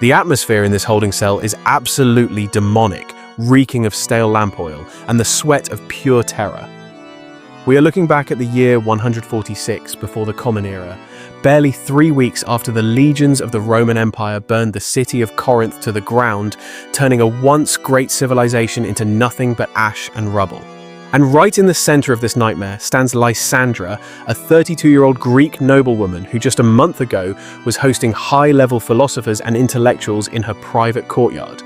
The atmosphere in this holding cell is absolutely demonic, reeking of stale lamp oil and the sweat of pure terror. We are looking back at the year 146 before the Common Era, barely 3 weeks after the legions of the Roman Empire burned the city of Corinth to the ground, turning a once great civilization into nothing but ash and rubble. And right in the center of this nightmare stands Lysandra, a 32-year-old Greek noblewoman who just a month ago was hosting high-level philosophers and intellectuals in her private courtyard.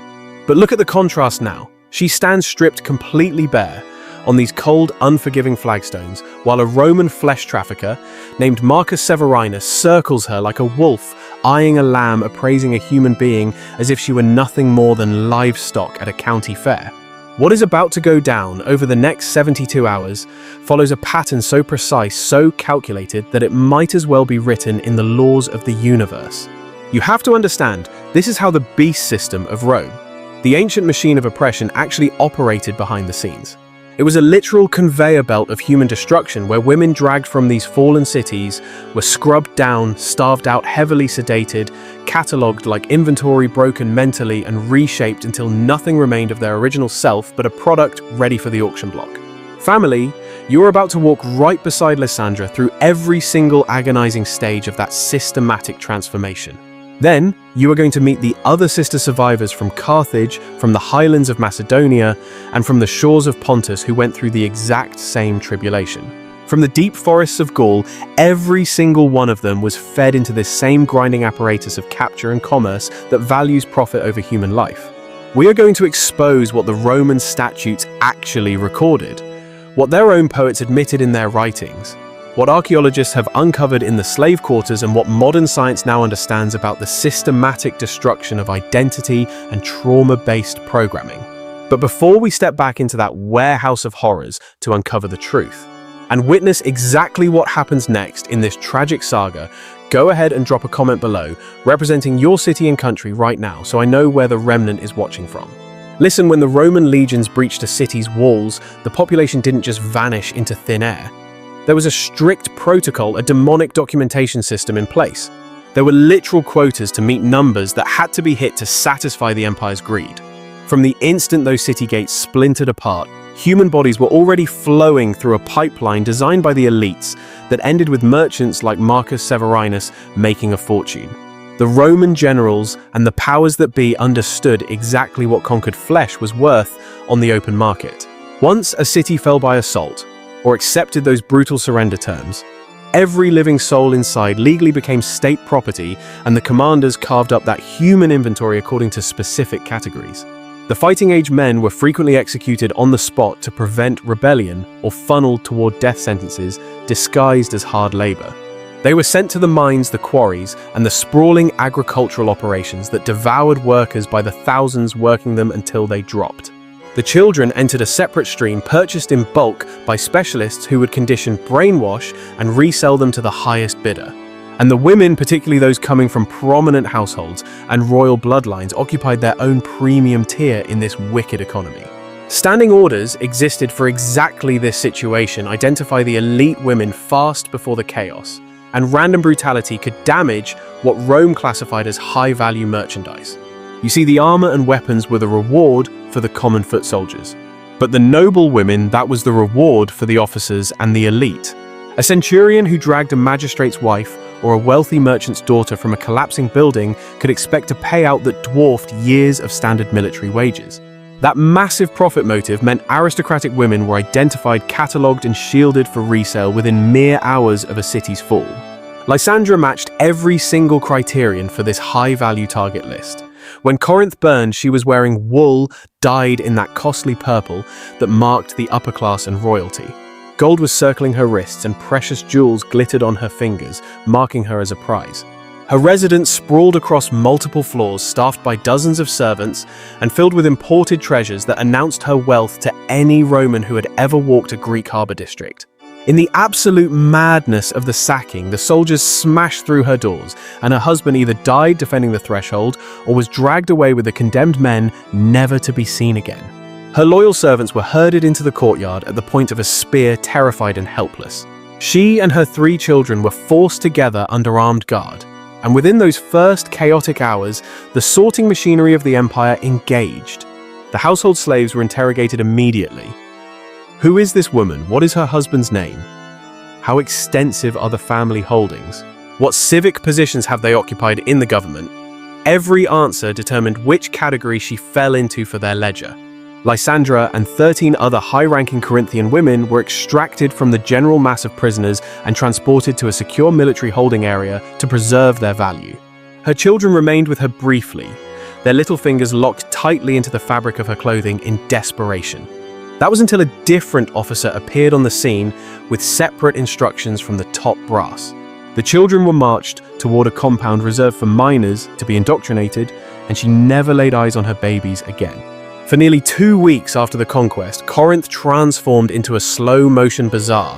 But look at the contrast now. She stands stripped completely bare on these cold, unforgiving flagstones, while a Roman flesh trafficker named Marcus Severinus circles her like a wolf, eyeing a lamb, appraising a human being as if she were nothing more than livestock at a county fair. What is about to go down over the next 72 hours follows a pattern so precise, so calculated, that it might as well be written in the laws of the universe. You have to understand, this is how the beast system of Rome, the ancient machine of oppression, actually operated behind the scenes. It was a literal conveyor belt of human destruction where women dragged from these fallen cities were scrubbed down, starved out, heavily sedated, catalogued like inventory, broken mentally, and reshaped until nothing remained of their original self but a product ready for the auction block. Family, you are about to walk right beside Lysandra through every single agonizing stage of that systematic transformation. Then, you are going to meet the other sister survivors from Carthage, from the highlands of Macedonia, and from the shores of Pontus who went through the exact same tribulation. From the deep forests of Gaul, every single one of them was fed into this same grinding apparatus of capture and commerce that values profit over human life. We are going to expose what the Roman statutes actually recorded, what their own poets admitted in their writings, what archaeologists have uncovered in the slave quarters, and what modern science now understands about the systematic destruction of identity and trauma-based programming. But before we step back into that warehouse of horrors to uncover the truth and witness exactly what happens next in this tragic saga, go ahead and drop a comment below representing your city and country right now so I know where the remnant is watching from. Listen, when the Roman legions breached a city's walls, the population didn't just vanish into thin air. There was a strict protocol, a demonic documentation system in place. There were literal quotas to meet numbers that had to be hit to satisfy the empire's greed. From the instant those city gates splintered apart, human bodies were already flowing through a pipeline designed by the elites that ended with merchants like Marcus Severinus making a fortune. The Roman generals and the powers that be understood exactly what conquered flesh was worth on the open market. Once a city fell by assault, or accepted those brutal surrender terms, every living soul inside legally became state property, and the commanders carved up that human inventory according to specific categories. The fighting age men were frequently executed on the spot to prevent rebellion or funneled toward death sentences disguised as hard labor. They were sent to the mines, the quarries, and the sprawling agricultural operations that devoured workers by the thousands, working them until they dropped. The children entered a separate stream purchased in bulk by specialists who would condition, brainwash, and resell them to the highest bidder. And the women, particularly those coming from prominent households and royal bloodlines, occupied their own premium tier in this wicked economy. Standing orders existed for exactly this situation: identify the elite women fast before the chaos, and random brutality could damage what Rome classified as high-value merchandise. You see, the armor and weapons were the reward for the common foot soldiers. But the noble women, that was the reward for the officers and the elite. A centurion who dragged a magistrate's wife or a wealthy merchant's daughter from a collapsing building could expect a payout that dwarfed years of standard military wages. That massive profit motive meant aristocratic women were identified, catalogued, and shielded for resale within mere hours of a city's fall. Lysandra matched every single criterion for this high-value target list. When Corinth burned, she was wearing wool dyed in that costly purple that marked the upper class and royalty. Gold was circling her wrists and precious jewels glittered on her fingers, marking her as a prize. Her residence sprawled across multiple floors, staffed by dozens of servants and filled with imported treasures that announced her wealth to any Roman who had ever walked a Greek harbor district. In the absolute madness of the sacking, the soldiers smashed through her doors, and her husband either died defending the threshold or was dragged away with the condemned men, never to be seen again. Her loyal servants were herded into the courtyard at the point of a spear, terrified and helpless. She and her 3 children were forced together under armed guard, and within those first chaotic hours, the sorting machinery of the empire engaged. The household slaves were interrogated immediately. Who is this woman? What is her husband's name? How extensive are the family holdings? What civic positions have they occupied in the government? Every answer determined which category she fell into for their ledger. Lysandra and 13 other high-ranking Corinthian women were extracted from the general mass of prisoners and transported to a secure military holding area to preserve their value. Her children remained with her briefly, their little fingers locked tightly into the fabric of her clothing in desperation. That was until a different officer appeared on the scene with separate instructions from the top brass. The children were marched toward a compound reserved for minors to be indoctrinated, and she never laid eyes on her babies again. For nearly 2 weeks after the conquest, Corinth transformed into a slow-motion bazaar,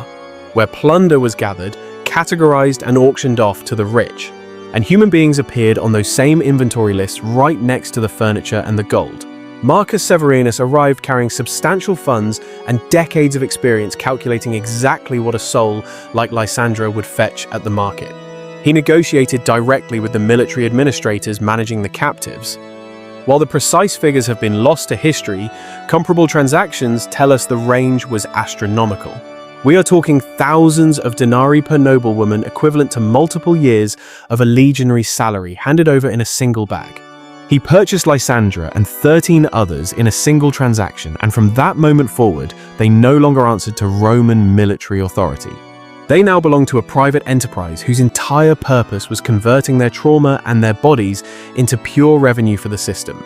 where plunder was gathered, categorized and auctioned off to the rich, and human beings appeared on those same inventory lists right next to the furniture and the gold. Marcus Severinus arrived carrying substantial funds and decades of experience calculating exactly what a soul like Lysandra would fetch at the market. He negotiated directly with the military administrators managing the captives. While the precise figures have been lost to history, comparable transactions tell us the range was astronomical. We are talking thousands of denarii per noblewoman, equivalent to multiple years of a legionary's salary handed over in a single bag. He purchased Lysandra and 13 others in a single transaction, and from that moment forward, they no longer answered to Roman military authority. They now belonged to a private enterprise whose entire purpose was converting their trauma and their bodies into pure revenue for the system.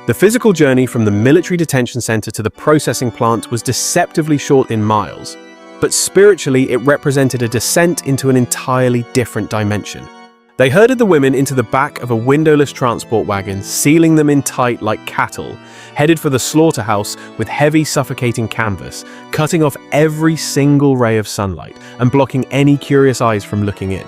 The physical journey from the military detention center to the processing plant was deceptively short in miles, but spiritually it represented a descent into an entirely different dimension. They herded the women into the back of a windowless transport wagon, sealing them in tight like cattle, headed for the slaughterhouse with heavy suffocating canvas, cutting off every single ray of sunlight and blocking any curious eyes from looking in.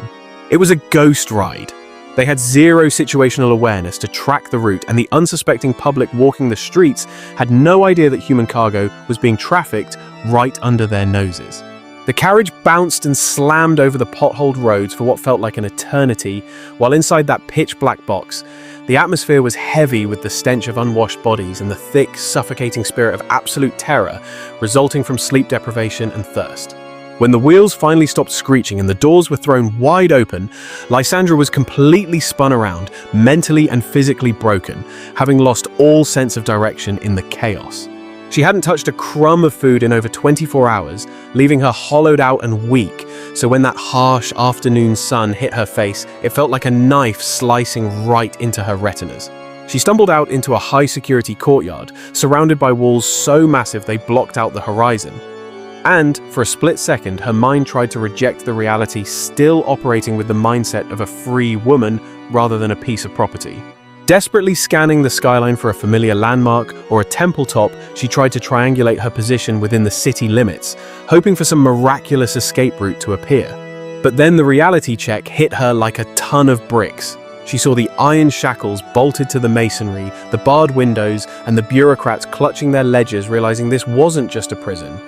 It was a ghost ride. They had zero situational awareness to track the route, and the unsuspecting public walking the streets had no idea that human cargo was being trafficked right under their noses. The carriage bounced and slammed over the potholed roads for what felt like an eternity, while inside that pitch-black box, the atmosphere was heavy with the stench of unwashed bodies and the thick, suffocating spirit of absolute terror resulting from sleep deprivation and thirst. When the wheels finally stopped screeching and the doors were thrown wide open, Lysandra was completely spun around, mentally and physically broken, having lost all sense of direction in the chaos. She hadn't touched a crumb of food in over 24 hours, leaving her hollowed out and weak, so when that harsh afternoon sun hit her face, it felt like a knife slicing right into her retinas. She stumbled out into a high-security courtyard, surrounded by walls so massive they blocked out the horizon. And, for a split second, her mind tried to reject the reality, still operating with the mindset of a free woman rather than a piece of property. Desperately scanning the skyline for a familiar landmark or a temple top, she tried to triangulate her position within the city limits, hoping for some miraculous escape route to appear. But then the reality check hit her like a ton of bricks. She saw the iron shackles bolted to the masonry, the barred windows, and the bureaucrats clutching their ledgers, realizing this wasn't just a prison.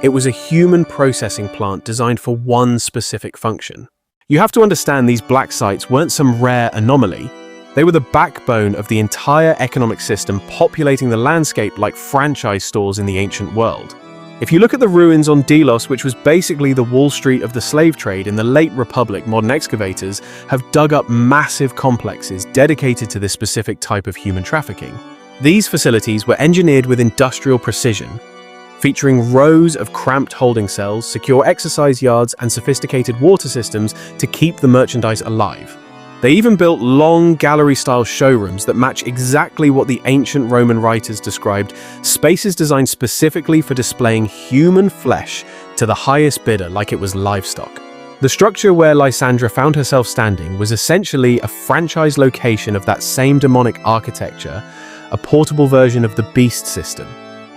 It was a human processing plant designed for one specific function. You have to understand, these black sites weren't some rare anomaly. They were the backbone of the entire economic system, populating the landscape like franchise stores in the ancient world. If you look at the ruins on Delos, which was basically the Wall Street of the slave trade in the late Republic, modern excavators have dug up massive complexes dedicated to this specific type of human trafficking. These facilities were engineered with industrial precision, featuring rows of cramped holding cells, secure exercise yards, and sophisticated water systems to keep the merchandise alive. They even built long gallery-style showrooms that match exactly what the ancient Roman writers described, spaces designed specifically for displaying human flesh to the highest bidder like it was livestock. The structure where Lysandra found herself standing was essentially a franchise location of that same demonic architecture, a portable version of the beast system.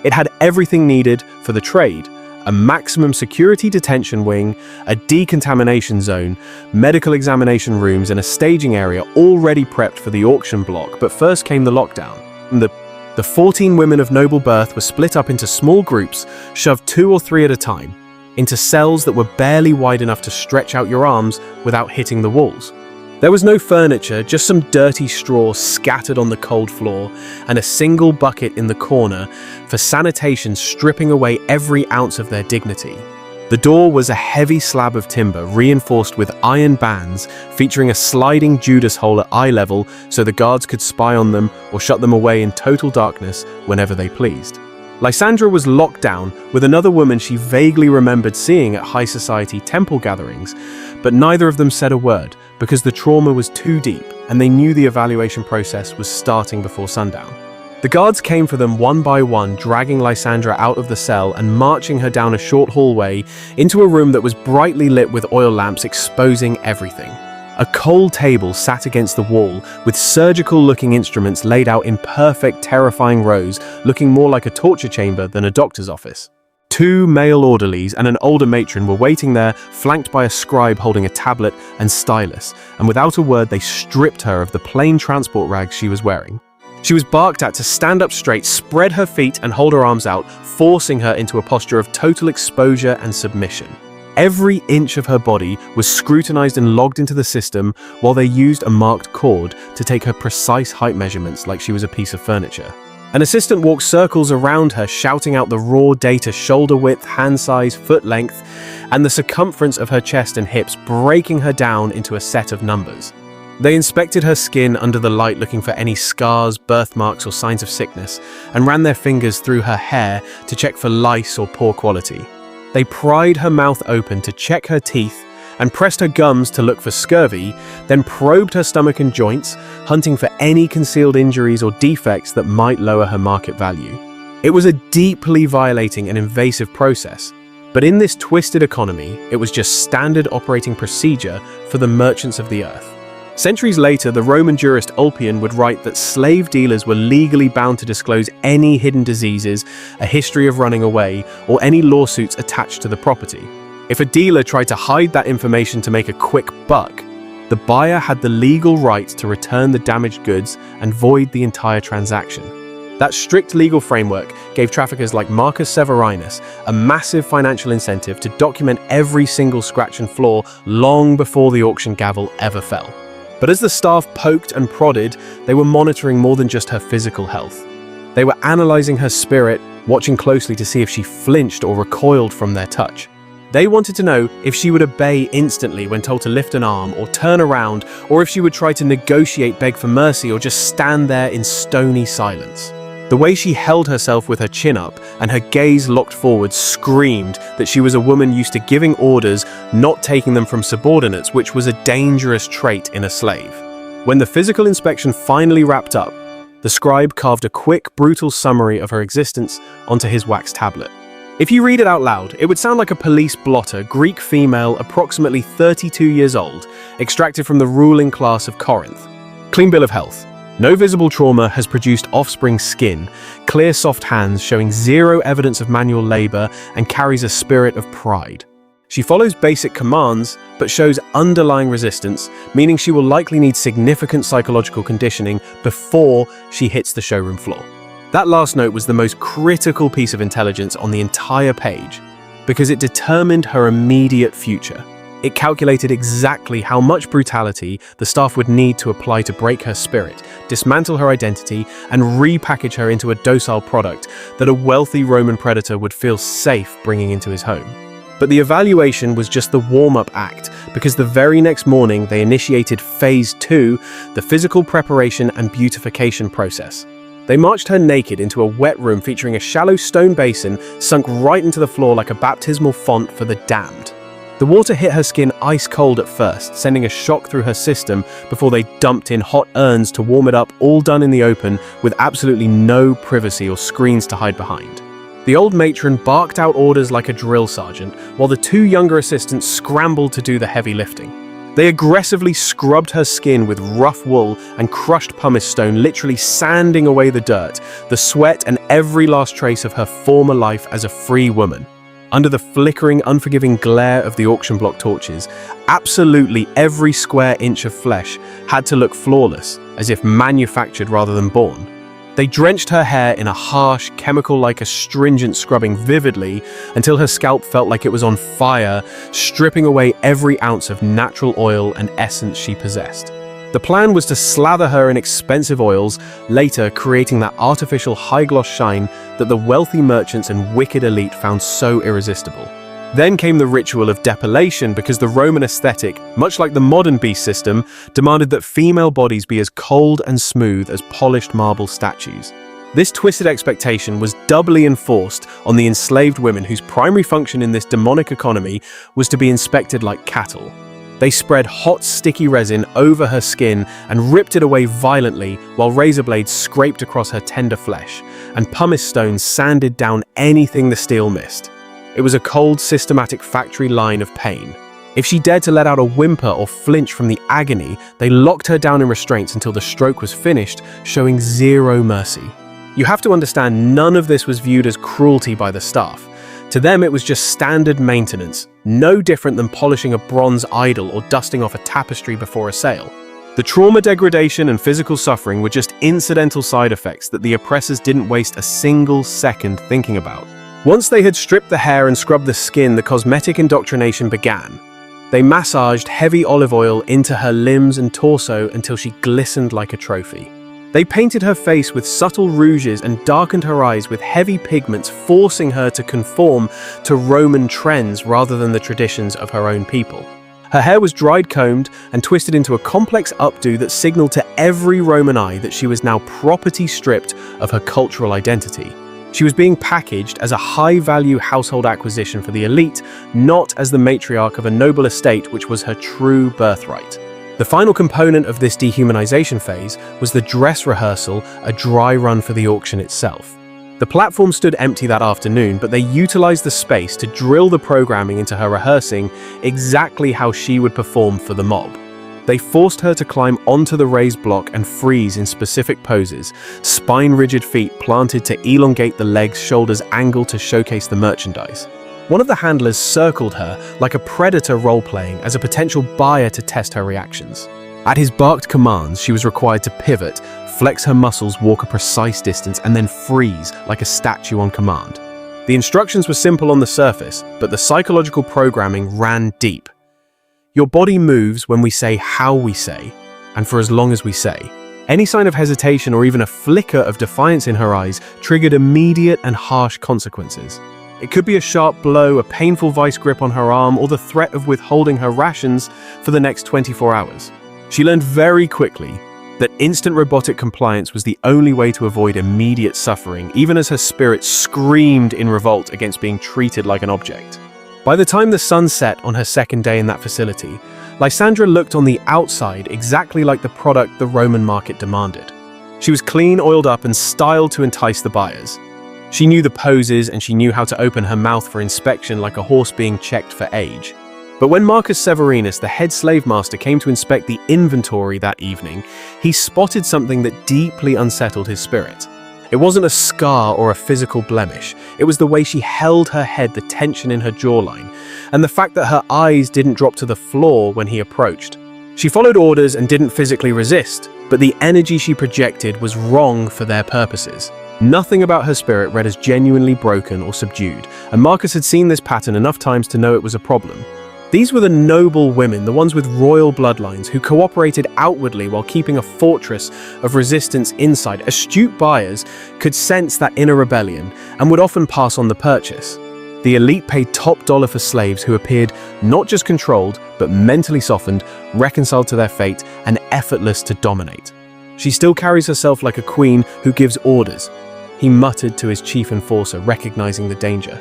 It had everything needed for the trade: a maximum security detention wing, a decontamination zone, medical examination rooms, and a staging area already prepped for the auction block. But first came the lockdown. The 14 women of noble birth were split up into small groups, shoved 2 or 3 at a time, into cells that were barely wide enough to stretch out your arms without hitting the walls. There was no furniture, just some dirty straw scattered on the cold floor and a single bucket in the corner for sanitation stripping away every ounce of their dignity. The door was a heavy slab of timber reinforced with iron bands featuring a sliding Judas hole at eye level so the guards could spy on them or shut them away in total darkness whenever they pleased. Lysandra was locked down with another woman she vaguely remembered seeing at high society temple gatherings, but neither of them said a word because the trauma was too deep and they knew the evaluation process was starting before sundown. The guards came for them one by one, dragging Lysandra out of the cell and marching her down a short hallway into a room that was brightly lit with oil lamps exposing everything. A cold table sat against the wall with surgical-looking instruments laid out in perfect, terrifying rows, looking more like a torture chamber than a doctor's office. 2 male orderlies and an older matron were waiting there, flanked by a scribe holding a tablet and stylus, and without a word they stripped her of the plain transport rags she was wearing. She was barked at to stand up straight, spread her feet and hold her arms out, forcing her into a posture of total exposure and submission. Every inch of her body was scrutinized and logged into the system while they used a marked cord to take her precise height measurements like she was a piece of furniture. An assistant walked circles around her, shouting out the raw data: shoulder width, hand size, foot length, and the circumference of her chest and hips, breaking her down into a set of numbers. They inspected her skin under the light, looking for any scars, birthmarks, or signs of sickness, and ran their fingers through her hair to check for lice or poor quality. They pried her mouth open to check her teeth and pressed her gums to look for scurvy, then probed her stomach and joints, hunting for any concealed injuries or defects that might lower her market value. It was a deeply violating and invasive process, but in this twisted economy, it was just standard operating procedure for the merchants of the earth. Centuries later, the Roman jurist Ulpian would write that slave dealers were legally bound to disclose any hidden diseases, a history of running away, or any lawsuits attached to the property. If a dealer tried to hide that information to make a quick buck, the buyer had the legal right to return the damaged goods and void the entire transaction. That strict legal framework gave traffickers like Marcus Severinus a massive financial incentive to document every single scratch and flaw long before the auction gavel ever fell. But as the staff poked and prodded, they were monitoring more than just her physical health. They were analyzing her spirit, watching closely to see if she flinched or recoiled from their touch. They wanted to know if she would obey instantly when told to lift an arm or turn around, or if she would try to negotiate, beg for mercy, or just stand there in stony silence. The way she held herself with her chin up and her gaze locked forward screamed that she was a woman used to giving orders, not taking them from subordinates, which was a dangerous trait in a slave. When the physical inspection finally wrapped up, the scribe carved a quick, brutal summary of her existence onto his wax tablet. If you read it out loud, it would sound like a police blotter: Greek female, approximately 32 years old, extracted from the ruling class of Corinth. Clean bill of health. No visible trauma has produced offspring skin, clear soft hands showing zero evidence of manual labor, and carries a spirit of pride. She follows basic commands, but shows underlying resistance, meaning she will likely need significant psychological conditioning before she hits the showroom floor. That last note was the most critical piece of intelligence on the entire page, because it determined her immediate future. It calculated exactly how much brutality the staff would need to apply to break her spirit, dismantle her identity, and repackage her into a docile product that a wealthy Roman predator would feel safe bringing into his home. But the evaluation was just the warm-up act, because the very next morning they initiated Phase 2, the physical preparation and beautification process. They marched her naked into a wet room featuring a shallow stone basin sunk right into the floor like a baptismal font for the damned. The water hit her skin ice cold at first, sending a shock through her system before they dumped in hot urns to warm it up, all done in the open with absolutely no privacy or screens to hide behind. The old matron barked out orders like a drill sergeant, while the 2 younger assistants scrambled to do the heavy lifting. They aggressively scrubbed her skin with rough wool and crushed pumice stone, literally sanding away the dirt, the sweat, and every last trace of her former life as a free woman. Under the flickering, unforgiving glare of the auction block torches, absolutely every square inch of flesh had to look flawless, as if manufactured rather than born. They drenched her hair in a harsh, chemical-like astringent scrubbing vividly until her scalp felt like it was on fire, stripping away every ounce of natural oil and essence she possessed. The plan was to slather her in expensive oils, later creating that artificial high-gloss shine that the wealthy merchants and wicked elite found so irresistible. Then came the ritual of depilation, because the Roman aesthetic, much like the modern beast system, demanded that female bodies be as cold and smooth as polished marble statues. This twisted expectation was doubly enforced on the enslaved women whose primary function in this demonic economy was to be inspected like cattle. They spread hot, sticky resin over her skin and ripped it away violently while razor blades scraped across her tender flesh, and pumice stones sanded down anything the steel missed. It was a cold, systematic factory line of pain. If she dared to let out a whimper or flinch from the agony, they locked her down in restraints until the stroke was finished, showing zero mercy. You have to understand, none of this was viewed as cruelty by the staff. To them, it was just standard maintenance, no different than polishing a bronze idol or dusting off a tapestry before a sale. The trauma, degradation, and physical suffering were just incidental side effects that the oppressors didn't waste a single second thinking about. Once they had stripped the hair and scrubbed the skin, the cosmetic indoctrination began. They massaged heavy olive oil into her limbs and torso until she glistened like a trophy. They painted her face with subtle rouges and darkened her eyes with heavy pigments, forcing her to conform to Roman trends rather than the traditions of her own people. Her hair was dried, combed, and twisted into a complex updo that signaled to every Roman eye that she was now property stripped of her cultural identity. She was being packaged as a high-value household acquisition for the elite, not as the matriarch of a noble estate, which was her true birthright. The final component of this dehumanization phase was the dress rehearsal, a dry run for the auction itself. The platform stood empty that afternoon, but they utilized the space to drill the programming into her, rehearsing exactly how she would perform for the mob. They forced her to climb onto the raised block and freeze in specific poses, spine-rigid feet planted to elongate the legs, shoulders angled to showcase the merchandise. One of the handlers circled her like a predator role-playing as a potential buyer to test her reactions. At his barked commands, she was required to pivot, flex her muscles, walk a precise distance, and then freeze like a statue on command. The instructions were simple on the surface, but the psychological programming ran deep. Your body moves when we say how we say, and for as long as we say. Any sign of hesitation or even a flicker of defiance in her eyes triggered immediate and harsh consequences. It could be a sharp blow, a painful vice grip on her arm, or the threat of withholding her rations for the next 24 hours. She learned very quickly that instant robotic compliance was the only way to avoid immediate suffering, even as her spirit screamed in revolt against being treated like an object. By the time the sun set on her second day in that facility, Lysandra looked on the outside exactly like the product the Roman market demanded. She was clean, oiled up, and styled to entice the buyers. She knew the poses, and she knew how to open her mouth for inspection like a horse being checked for age. But when Marcus Severinus, the head slave master, came to inspect the inventory that evening, he spotted something that deeply unsettled his spirit. It wasn't a scar or a physical blemish. It was the way she held her head, the tension in her jawline, and the fact that her eyes didn't drop to the floor when he approached. She followed orders and didn't physically resist, but the energy she projected was wrong for their purposes. Nothing about her spirit read as genuinely broken or subdued, and Marcus had seen this pattern enough times to know it was a problem. These were the noble women, the ones with royal bloodlines, who cooperated outwardly while keeping a fortress of resistance inside. Astute buyers could sense that inner rebellion and would often pass on the purchase. The elite paid top dollar for slaves who appeared not just controlled, but mentally softened, reconciled to their fate, and effortless to dominate. She still carries herself like a queen who gives orders, he muttered to his chief enforcer, recognizing the danger.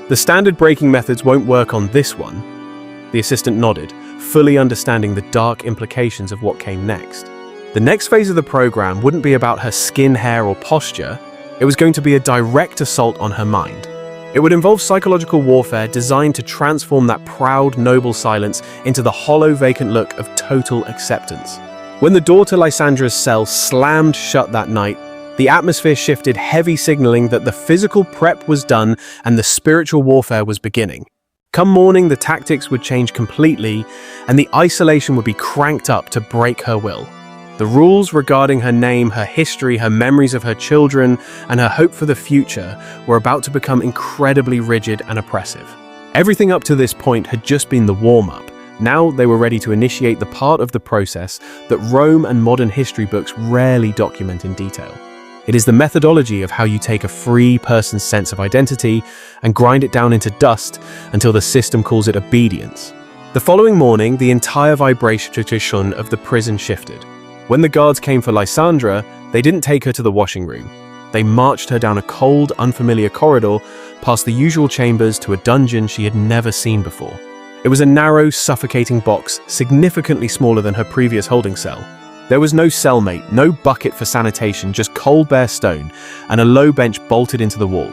The standard breaking methods won't work on this one. The assistant nodded, fully understanding the dark implications of what came next. The next phase of the program wouldn't be about her skin, hair, or posture. It was going to be a direct assault on her mind. It would involve psychological warfare designed to transform that proud, noble silence into the hollow, vacant look of total acceptance. When the door to Lysandra's cell slammed shut that night, the atmosphere shifted, heavy signaling that the physical prep was done and the spiritual warfare was beginning. Come morning, the tactics would change completely, and the isolation would be cranked up to break her will. The rules regarding her name, her history, her memories of her children, and her hope for the future were about to become incredibly rigid and oppressive. Everything up to this point had just been the warm-up. Now they were ready to initiate the part of the process that Rome and modern history books rarely document in detail. It is the methodology of how you take a free person's sense of identity and grind it down into dust until the system calls it obedience. The following morning, the entire vibration of the prison shifted. When the guards came for Lysandra, they didn't take her to the washing room. They marched her down a cold, unfamiliar corridor, past the usual chambers to a dungeon she had never seen before. It was a narrow, suffocating box, significantly smaller than her previous holding cell. There was no cellmate, no bucket for sanitation, just cold bare stone, and a low bench bolted into the wall.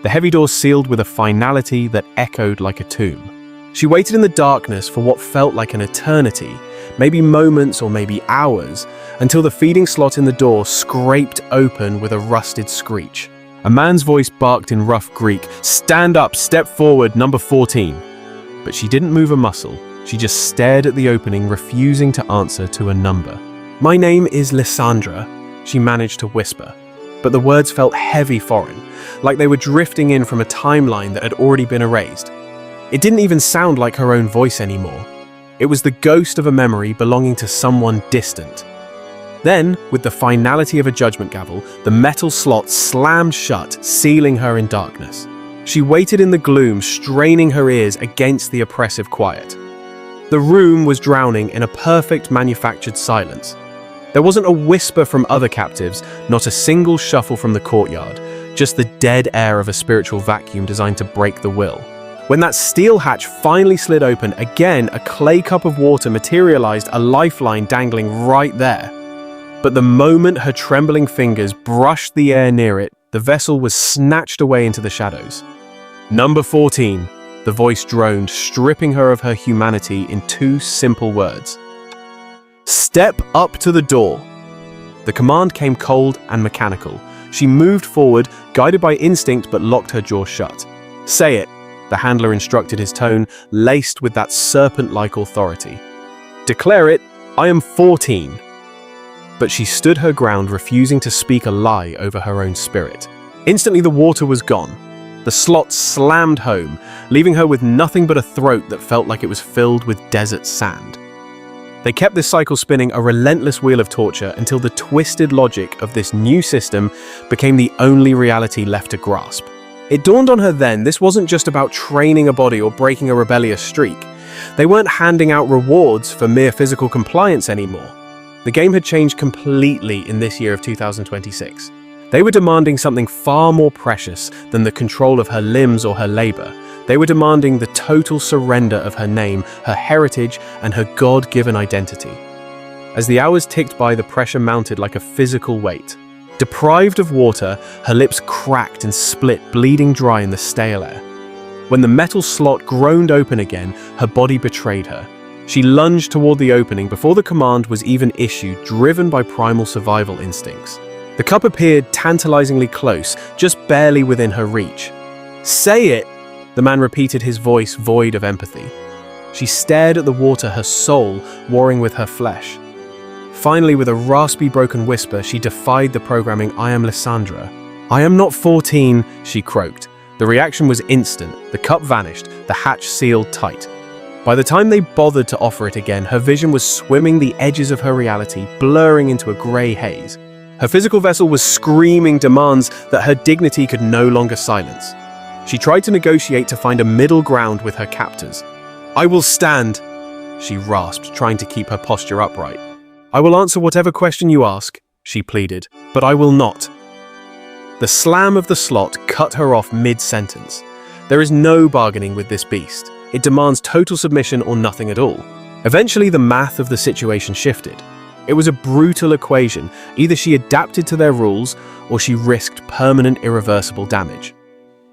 The heavy door sealed with a finality that echoed like a tomb. She waited in the darkness for what felt like an eternity, maybe moments or maybe hours, until the feeding slot in the door scraped open with a rusted screech. A man's voice barked in rough Greek, "Stand up, step forward, number 14. But she didn't move a muscle. She just stared at the opening, refusing to answer to a number. "My name is Lysandra," she managed to whisper. But the words felt heavy foreign, like they were drifting in from a timeline that had already been erased. It didn't even sound like her own voice anymore. It was the ghost of a memory belonging to someone distant. Then, with the finality of a judgment gavel, the metal slot slammed shut, sealing her in darkness. She waited in the gloom, straining her ears against the oppressive quiet. The room was drowning in a perfect manufactured silence. There wasn't a whisper from other captives, not a single shuffle from the courtyard, just the dead air of a spiritual vacuum designed to break the will. When that steel hatch finally slid open, again a clay cup of water materialized, a lifeline dangling right there. But the moment her trembling fingers brushed the air near it, the vessel was snatched away into the shadows. "Number 14, the voice droned, stripping her of her humanity in 2 simple words. "Step up to the door." The command came cold and mechanical. She moved forward, guided by instinct, but locked her jaw shut. "Say it," the handler instructed, his tone laced with that serpent-like authority. "Declare it, I am 14. But she stood her ground, refusing to speak a lie over her own spirit. Instantly, the water was gone. The slot slammed home, leaving her with nothing but a throat that felt like it was filled with desert sand. They kept this cycle spinning, a relentless wheel of torture, until the twisted logic of this new system became the only reality left to grasp. It dawned on her then this wasn't just about training a body or breaking a rebellious streak. They weren't handing out rewards for mere physical compliance anymore. The game had changed completely in this year of 2026. They were demanding something far more precious than the control of her limbs or her labor. They were demanding the total surrender of her name, her heritage, and her God-given identity. As the hours ticked by, the pressure mounted like a physical weight. Deprived of water, her lips cracked and split, bleeding dry in the stale air. When the metal slot groaned open again, her body betrayed her. She lunged toward the opening before the command was even issued, driven by primal survival instincts. The cup appeared tantalizingly close, just barely within her reach. "Say it!" the man repeated, his voice void of empathy. She stared at the water, her soul warring with her flesh. Finally, with a raspy, broken whisper, she defied the programming, "I am Lysandra." "I am not 14, she croaked. The reaction was instant. The cup vanished, the hatch sealed tight. By the time they bothered to offer it again, her vision was swimming the edges of her reality, blurring into a grey haze. Her physical vessel was screaming demands that her dignity could no longer silence. She tried to negotiate to find a middle ground with her captors. "I will stand," she rasped, trying to keep her posture upright. "I will answer whatever question you ask," she pleaded, "but I will not." The slam of the slot cut her off mid-sentence. There is no bargaining with this beast. It demands total submission or nothing at all. Eventually, the math of the situation shifted. It was a brutal equation. Either she adapted to their rules, or she risked permanent, irreversible damage.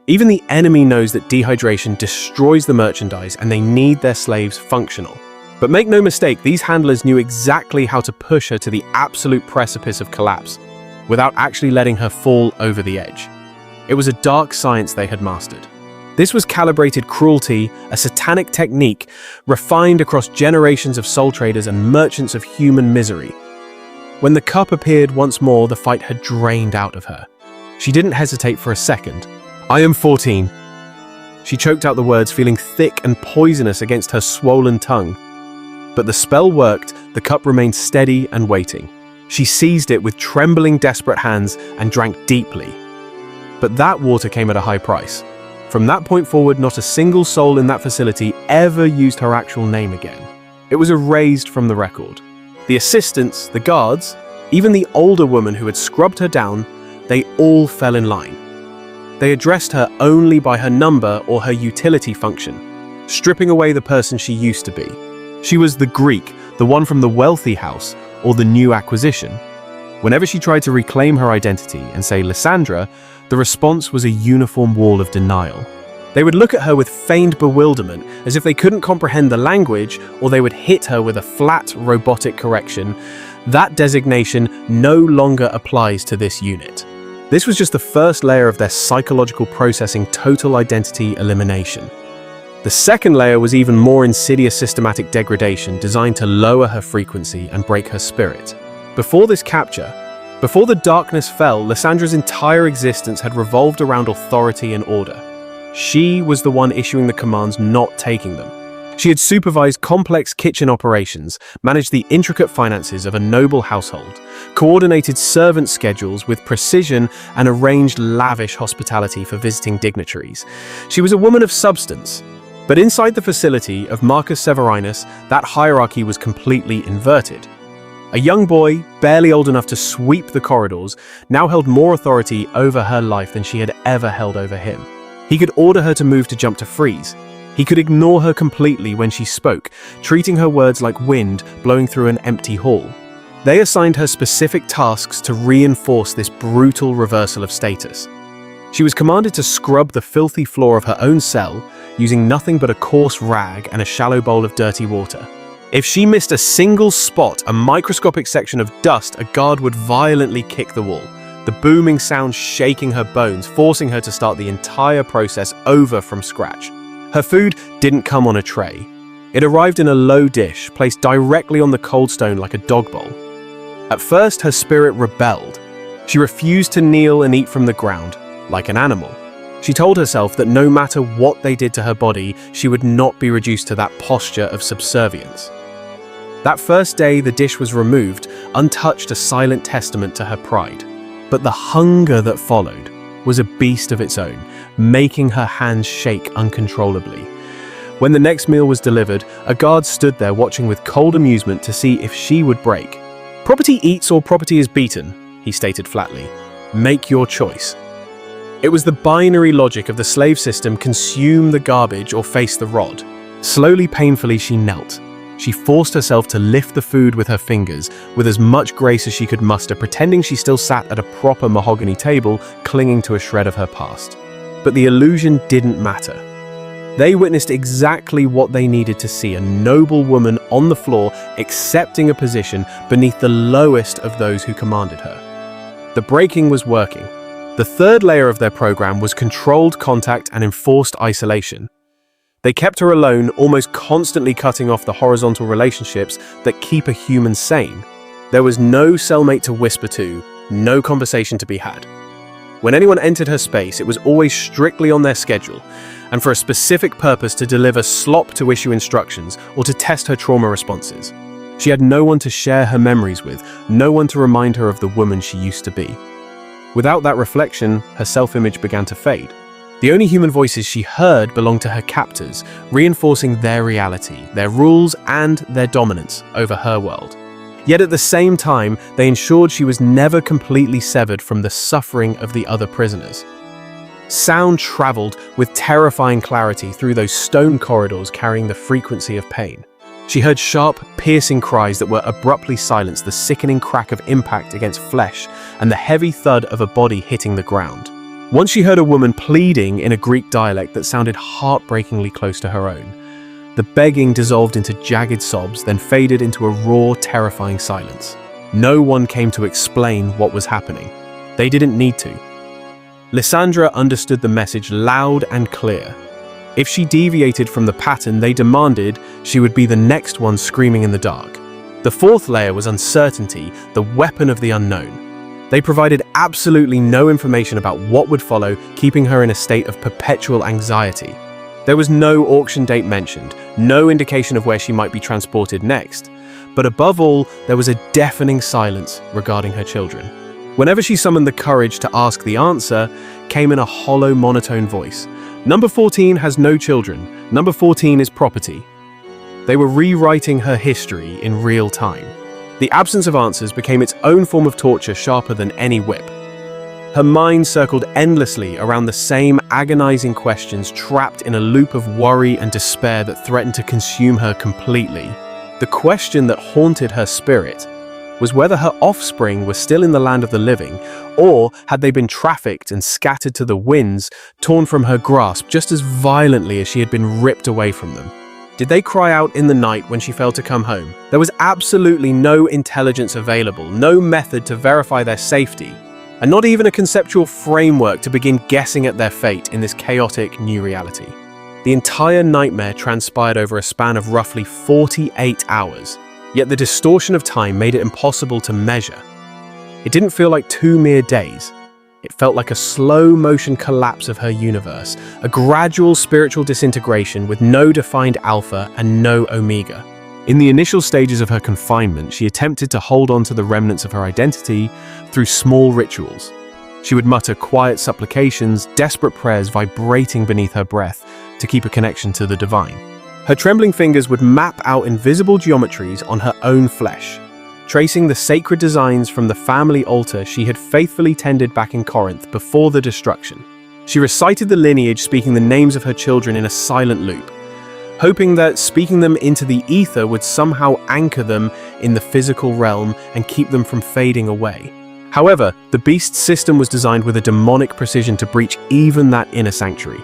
Even the enemy knows that dehydration destroys the merchandise and they need their slaves functional. But make no mistake, these handlers knew exactly how to push her to the absolute precipice of collapse, without actually letting her fall over the edge. It was a dark science they had mastered. This was calibrated cruelty, a satanic technique refined across generations of soul traders and merchants of human misery. When the cup appeared once more, the fight had drained out of her. She didn't hesitate for a second. "I am 14. She choked out the words, feeling thick and poisonous against her swollen tongue. But the spell worked, the cup remained steady and waiting. She seized it with trembling, desperate hands and drank deeply. But that water came at a high price. From that point forward, not a single soul in that facility ever used her actual name again. It was erased from the record. The assistants, the guards, even the older woman who had scrubbed her down, they all fell in line. They addressed her only by her number or her utility function, stripping away the person she used to be. She was the Greek, the one from the wealthy house, or the new acquisition. Whenever she tried to reclaim her identity and say Lysandra, the response was a uniform wall of denial. They would look at her with feigned bewilderment, as if they couldn't comprehend the language, or they would hit her with a flat, robotic correction. That designation no longer applies to this unit. This was just the first layer of their psychological processing total identity elimination. The second layer was even more insidious systematic degradation designed to lower her frequency and break her spirit. Before this capture, before the darkness fell, Lysandra's entire existence had revolved around authority and order. She was the one issuing the commands, not taking them. She had supervised complex kitchen operations, managed the intricate finances of a noble household, coordinated servant schedules with precision, and arranged lavish hospitality for visiting dignitaries. She was a woman of substance. But inside the facility of Marcus Severinus, that hierarchy was completely inverted. A young boy, barely old enough to sweep the corridors, now held more authority over her life than she had ever held over him. He could order her to move to jump to freeze. He could ignore her completely when she spoke, treating her words like wind blowing through an empty hall. They assigned her specific tasks to reinforce this brutal reversal of status. She was commanded to scrub the filthy floor of her own cell, using nothing but a coarse rag and a shallow bowl of dirty water. If she missed a single spot, a microscopic section of dust, a guard would violently kick the wall, the booming sound shaking her bones, forcing her to start the entire process over from scratch. Her food didn't come on a tray. It arrived in a low dish, placed directly on the cold stone like a dog bowl. At first, her spirit rebelled. She refused to kneel and eat from the ground, like an animal. She told herself that no matter what they did to her body, she would not be reduced to that posture of subservience. That first day, the dish was removed, untouched, a silent testament to her pride. But the hunger that followed was a beast of its own, making her hands shake uncontrollably. When the next meal was delivered, a guard stood there watching with cold amusement to see if she would break. "Property eats or property is beaten," he stated flatly. "Make your choice." It was the binary logic of the slave system: consume the garbage or face the rod. Slowly, painfully, she knelt. She forced herself to lift the food with her fingers, with as much grace as she could muster, pretending she still sat at a proper mahogany table, clinging to a shred of her past. But the illusion didn't matter. They witnessed exactly what they needed to see: a noble woman on the floor, accepting a position beneath the lowest of those who commanded her. The breaking was working. The third layer of their program was controlled contact and enforced isolation. They kept her alone, almost constantly cutting off the horizontal relationships that keep a human sane. There was no cellmate to whisper to, no conversation to be had. When anyone entered her space, it was always strictly on their schedule, and for a specific purpose: to deliver slop, to issue instructions, or to test her trauma responses. She had no one to share her memories with, no one to remind her of the woman she used to be. Without that reflection, her self-image began to fade. The only human voices she heard belonged to her captors, reinforcing their reality, their rules, and their dominance over her world. Yet at the same time, they ensured she was never completely severed from the suffering of the other prisoners. Sound traveled with terrifying clarity through those stone corridors, carrying the frequency of pain. She heard sharp, piercing cries that were abruptly silenced, the sickening crack of impact against flesh, and the heavy thud of a body hitting the ground. Once she heard a woman pleading in a Greek dialect that sounded heartbreakingly close to her own. The begging dissolved into jagged sobs, then faded into a raw, terrifying silence. No one came to explain what was happening. They didn't need to. Lysandra understood the message loud and clear. If she deviated from the pattern they demanded, she would be the next one screaming in the dark. The fourth layer was uncertainty, the weapon of the unknown. They provided absolutely no information about what would follow, keeping her in a state of perpetual anxiety. There was no auction date mentioned, no indication of where she might be transported next, but above all, there was a deafening silence regarding her children. Whenever she summoned the courage to ask, the answer came in a hollow, monotone voice. Number 14 has no children. Number 14 is property. They were rewriting her history in real time. The absence of answers became its own form of torture, sharper than any whip. Her mind circled endlessly around the same agonizing questions, trapped in a loop of worry and despair that threatened to consume her completely. The question that haunted her spirit was whether her offspring were still in the land of the living, or had they been trafficked and scattered to the winds, torn from her grasp just as violently as she had been ripped away from them. Did they cry out in the night when she failed to come home? There was absolutely no intelligence available, no method to verify their safety, and not even a conceptual framework to begin guessing at their fate in this chaotic new reality. The entire nightmare transpired over a span of roughly 48 hours, yet the distortion of time made it impossible to measure. It didn't feel like 2 mere days. It felt like a slow-motion collapse of her universe, a gradual spiritual disintegration with no defined alpha and no omega. In the initial stages of her confinement, she attempted to hold on to the remnants of her identity through small rituals. She would mutter quiet supplications, desperate prayers vibrating beneath her breath to keep a connection to the divine. Her trembling fingers would map out invisible geometries on her own flesh, tracing the sacred designs from the family altar she had faithfully tended back in Corinth before the destruction. She recited the lineage, speaking the names of her children in a silent loop, hoping that speaking them into the ether would somehow anchor them in the physical realm and keep them from fading away. However, the beast's system was designed with a demonic precision to breach even that inner sanctuary.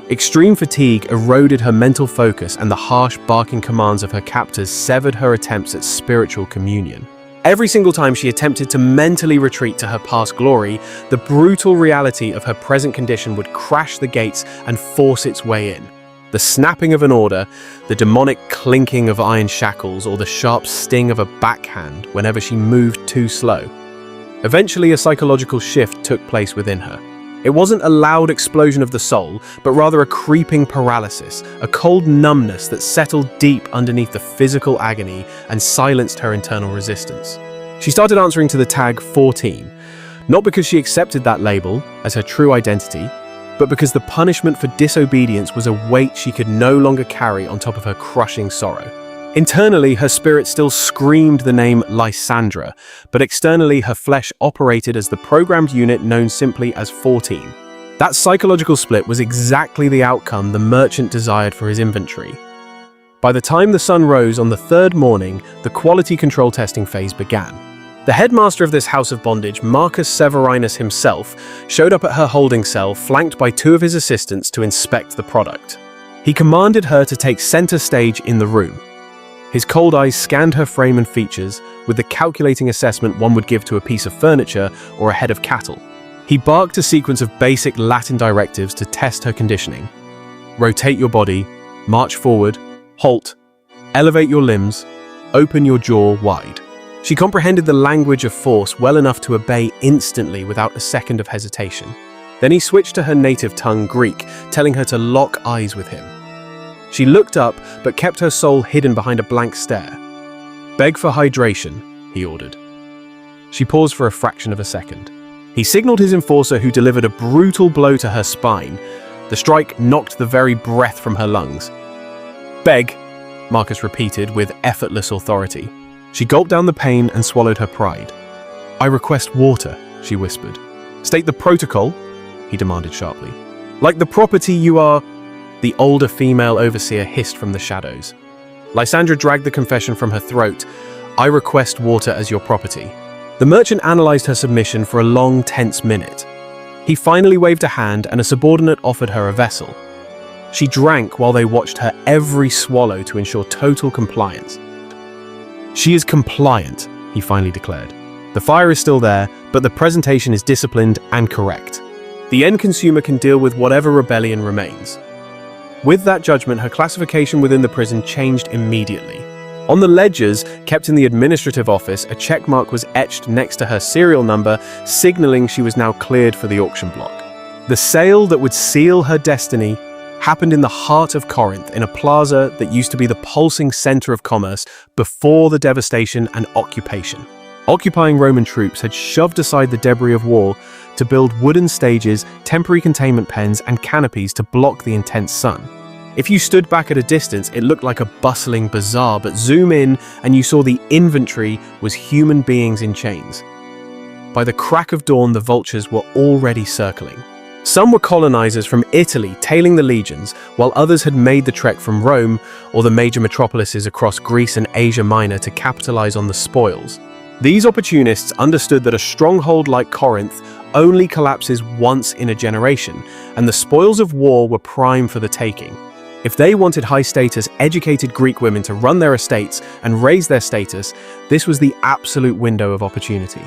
Extreme fatigue eroded her mental focus, and the harsh, barking commands of her captors severed her attempts at spiritual communion. Every single time she attempted to mentally retreat to her past glory, the brutal reality of her present condition would crash the gates and force its way in. The snapping of an order, the demonic clinking of iron shackles, or the sharp sting of a backhand whenever she moved too slow. Eventually, a psychological shift took place within her. It wasn't a loud explosion of the soul, but rather a creeping paralysis, a cold numbness that settled deep underneath the physical agony and silenced her internal resistance. She started answering to the tag 14, not because she accepted that label as her true identity, but because the punishment for disobedience was a weight she could no longer carry on top of her crushing sorrow. Internally, her spirit still screamed the name Lysandra, but externally her flesh operated as the programmed unit known simply as 14. That psychological split was exactly the outcome the merchant desired for his inventory. By the time the sun rose on the third morning, the quality control testing phase began. The headmaster of this house of bondage, Marcus Severinus himself, showed up at her holding cell, flanked by 2 of his assistants to inspect the product. He commanded her to take center stage in the room. His cold eyes scanned her frame and features with the calculating assessment one would give to a piece of furniture or a head of cattle. He barked a sequence of basic Latin directives to test her conditioning. Rotate your body, march forward, halt, elevate your limbs, open your jaw wide. She comprehended the language of force well enough to obey instantly without a second of hesitation. Then he switched to her native tongue, Greek, telling her to lock eyes with him. She looked up, but kept her soul hidden behind a blank stare. Beg for hydration, he ordered. She paused for a fraction of a second. He signaled his enforcer, who delivered a brutal blow to her spine. The strike knocked the very breath from her lungs. Beg, Marcus repeated with effortless authority. She gulped down the pain and swallowed her pride. I request water, she whispered. State the protocol, he demanded sharply. Like the property you are... The older female overseer hissed from the shadows. Lysandra dragged the confession from her throat. I request water as your property. The merchant analyzed her submission for a long, tense minute. He finally waved a hand, and a subordinate offered her a vessel. She drank while they watched her every swallow to ensure total compliance. She is compliant, he finally declared. The fire is still there, but the presentation is disciplined and correct. The end consumer can deal with whatever rebellion remains. With that judgment, her classification within the prison changed immediately. On the ledgers, kept in the administrative office, a checkmark was etched next to her serial number, signaling she was now cleared for the auction block. The sale that would seal her destiny happened in the heart of Corinth, in a plaza that used to be the pulsing center of commerce before the devastation and occupation. Occupying Roman troops had shoved aside the debris of war to build wooden stages, temporary containment pens, and canopies to block the intense sun. If you stood back at a distance, it looked like a bustling bazaar, but zoom in and you saw the inventory was human beings in chains. By the crack of dawn, the vultures were already circling. Some were colonizers from Italy tailing the legions, while others had made the trek from Rome or the major metropolises across Greece and Asia Minor to capitalize on the spoils. These opportunists understood that a stronghold like Corinth only collapses once in a generation, and the spoils of war were prime for the taking. If they wanted high-status, educated Greek women to run their estates and raise their status, this was the absolute window of opportunity.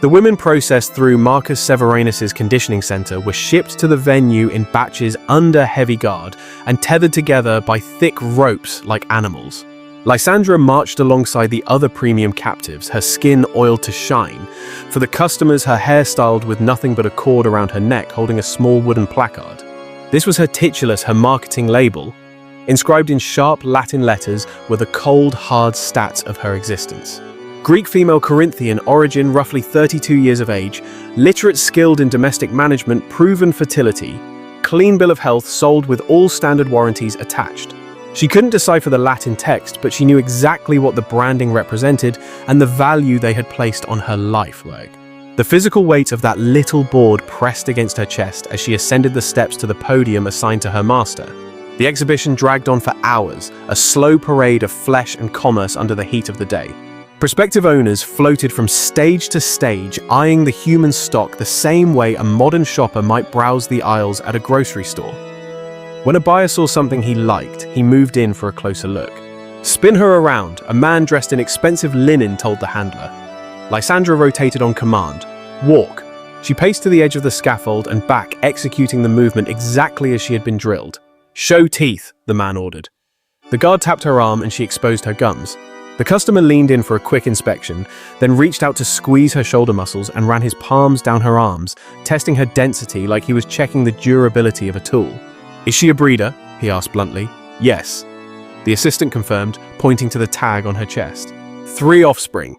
The women processed through Marcus Severinus's conditioning center were shipped to the venue in batches under heavy guard and tethered together by thick ropes like animals. Lysandra marched alongside the other premium captives, her skin oiled to shine. For the customers, her hair styled with nothing but a cord around her neck holding a small wooden placard. This was her titulus, her marketing label. Inscribed in sharp Latin letters were the cold, hard stats of her existence. Greek female, Corinthian origin, roughly 32 years of age, literate, skilled in domestic management, proven fertility, clean bill of health, sold with all standard warranties attached. She couldn't decipher the Latin text, but she knew exactly what the branding represented and the value they had placed on her life. The physical weight of that little board pressed against her chest as she ascended the steps to the podium assigned to her master. The exhibition dragged on for hours, a slow parade of flesh and commerce under the heat of the day. Prospective owners floated from stage to stage, eyeing the human stock the same way a modern shopper might browse the aisles at a grocery store. When a buyer saw something he liked, he moved in for a closer look. "Spin her around," a man dressed in expensive linen told the handler. Lysandra rotated on command. "Walk." She paced to the edge of the scaffold and back, executing the movement exactly as she had been drilled. "Show teeth," the man ordered. The guard tapped her arm and she exposed her gums. The customer leaned in for a quick inspection, then reached out to squeeze her shoulder muscles and ran his palms down her arms, testing her density like he was checking the durability of a tool. "Is she a breeder?" he asked bluntly. "Yes," the assistant confirmed, pointing to the tag on her chest. "3 offspring."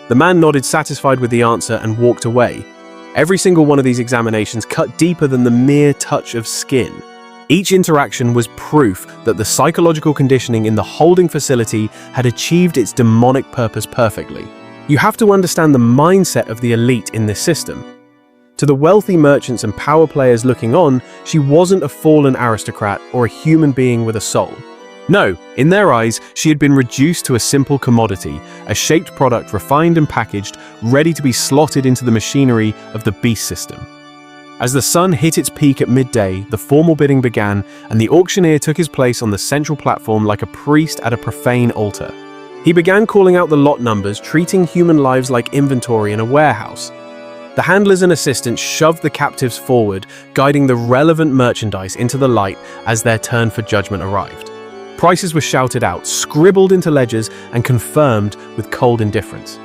The man nodded, satisfied with the answer, and walked away. Every single one of these examinations cut deeper than the mere touch of skin. Each interaction was proof that the psychological conditioning in the holding facility had achieved its demonic purpose perfectly. You have to understand the mindset of the elite in this system. To the wealthy merchants and power players looking on, she wasn't a fallen aristocrat or a human being with a soul. No, in their eyes, she had been reduced to a simple commodity, a shaped product refined and packaged, ready to be slotted into the machinery of the beast system. As the sun hit its peak at midday, the formal bidding began, and the auctioneer took his place on the central platform like a priest at a profane altar. He began calling out the lot numbers, treating human lives like inventory in a warehouse. The handlers and assistants shoved the captives forward, guiding the relevant merchandise into the light as their turn for judgment arrived. Prices were shouted out, scribbled into ledgers, and confirmed with cold indifference.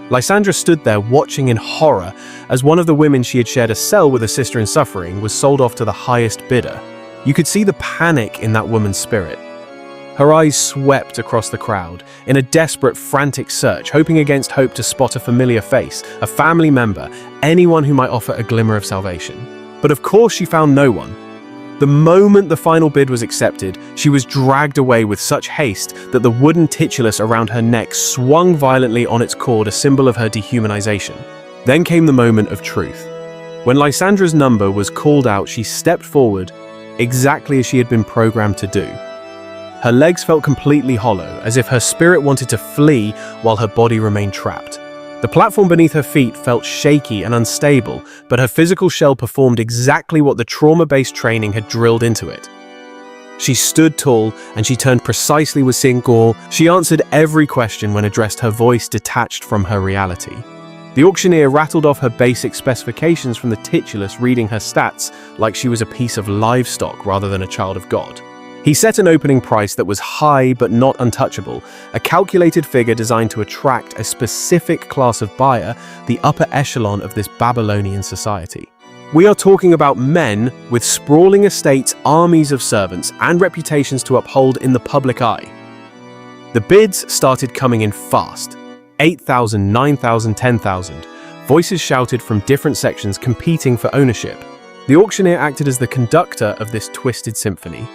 Lysandra stood there watching in horror as one of the women she had shared a cell with, a sister in suffering, was sold off to the highest bidder. You could see the panic in that woman's spirit. Her eyes swept across the crowd in a desperate, frantic search, hoping against hope to spot a familiar face, a family member, anyone who might offer a glimmer of salvation. But of course she found no one. The moment the final bid was accepted, she was dragged away with such haste that the wooden titulus around her neck swung violently on its cord, a symbol of her dehumanization. Then came the moment of truth. When Lysandra's number was called out, she stepped forward, exactly as she had been programmed to do. Her legs felt completely hollow, as if her spirit wanted to flee while her body remained trapped. The platform beneath her feet felt shaky and unstable, but her physical shell performed exactly what the trauma-based training had drilled into it. She stood tall, and she turned precisely with Singor. She answered every question when addressed, her voice detached from her reality. The auctioneer rattled off her basic specifications from the titulus, reading her stats like she was a piece of livestock rather than a child of God. He set an opening price that was high but not untouchable, a calculated figure designed to attract a specific class of buyer, the upper echelon of this Babylonian society. We are talking about men with sprawling estates, armies of servants, and reputations to uphold in the public eye. The bids started coming in fast. 8,000, 9,000, 10,000. Voices shouted from different sections competing for ownership. The auctioneer acted as the conductor of this twisted symphony,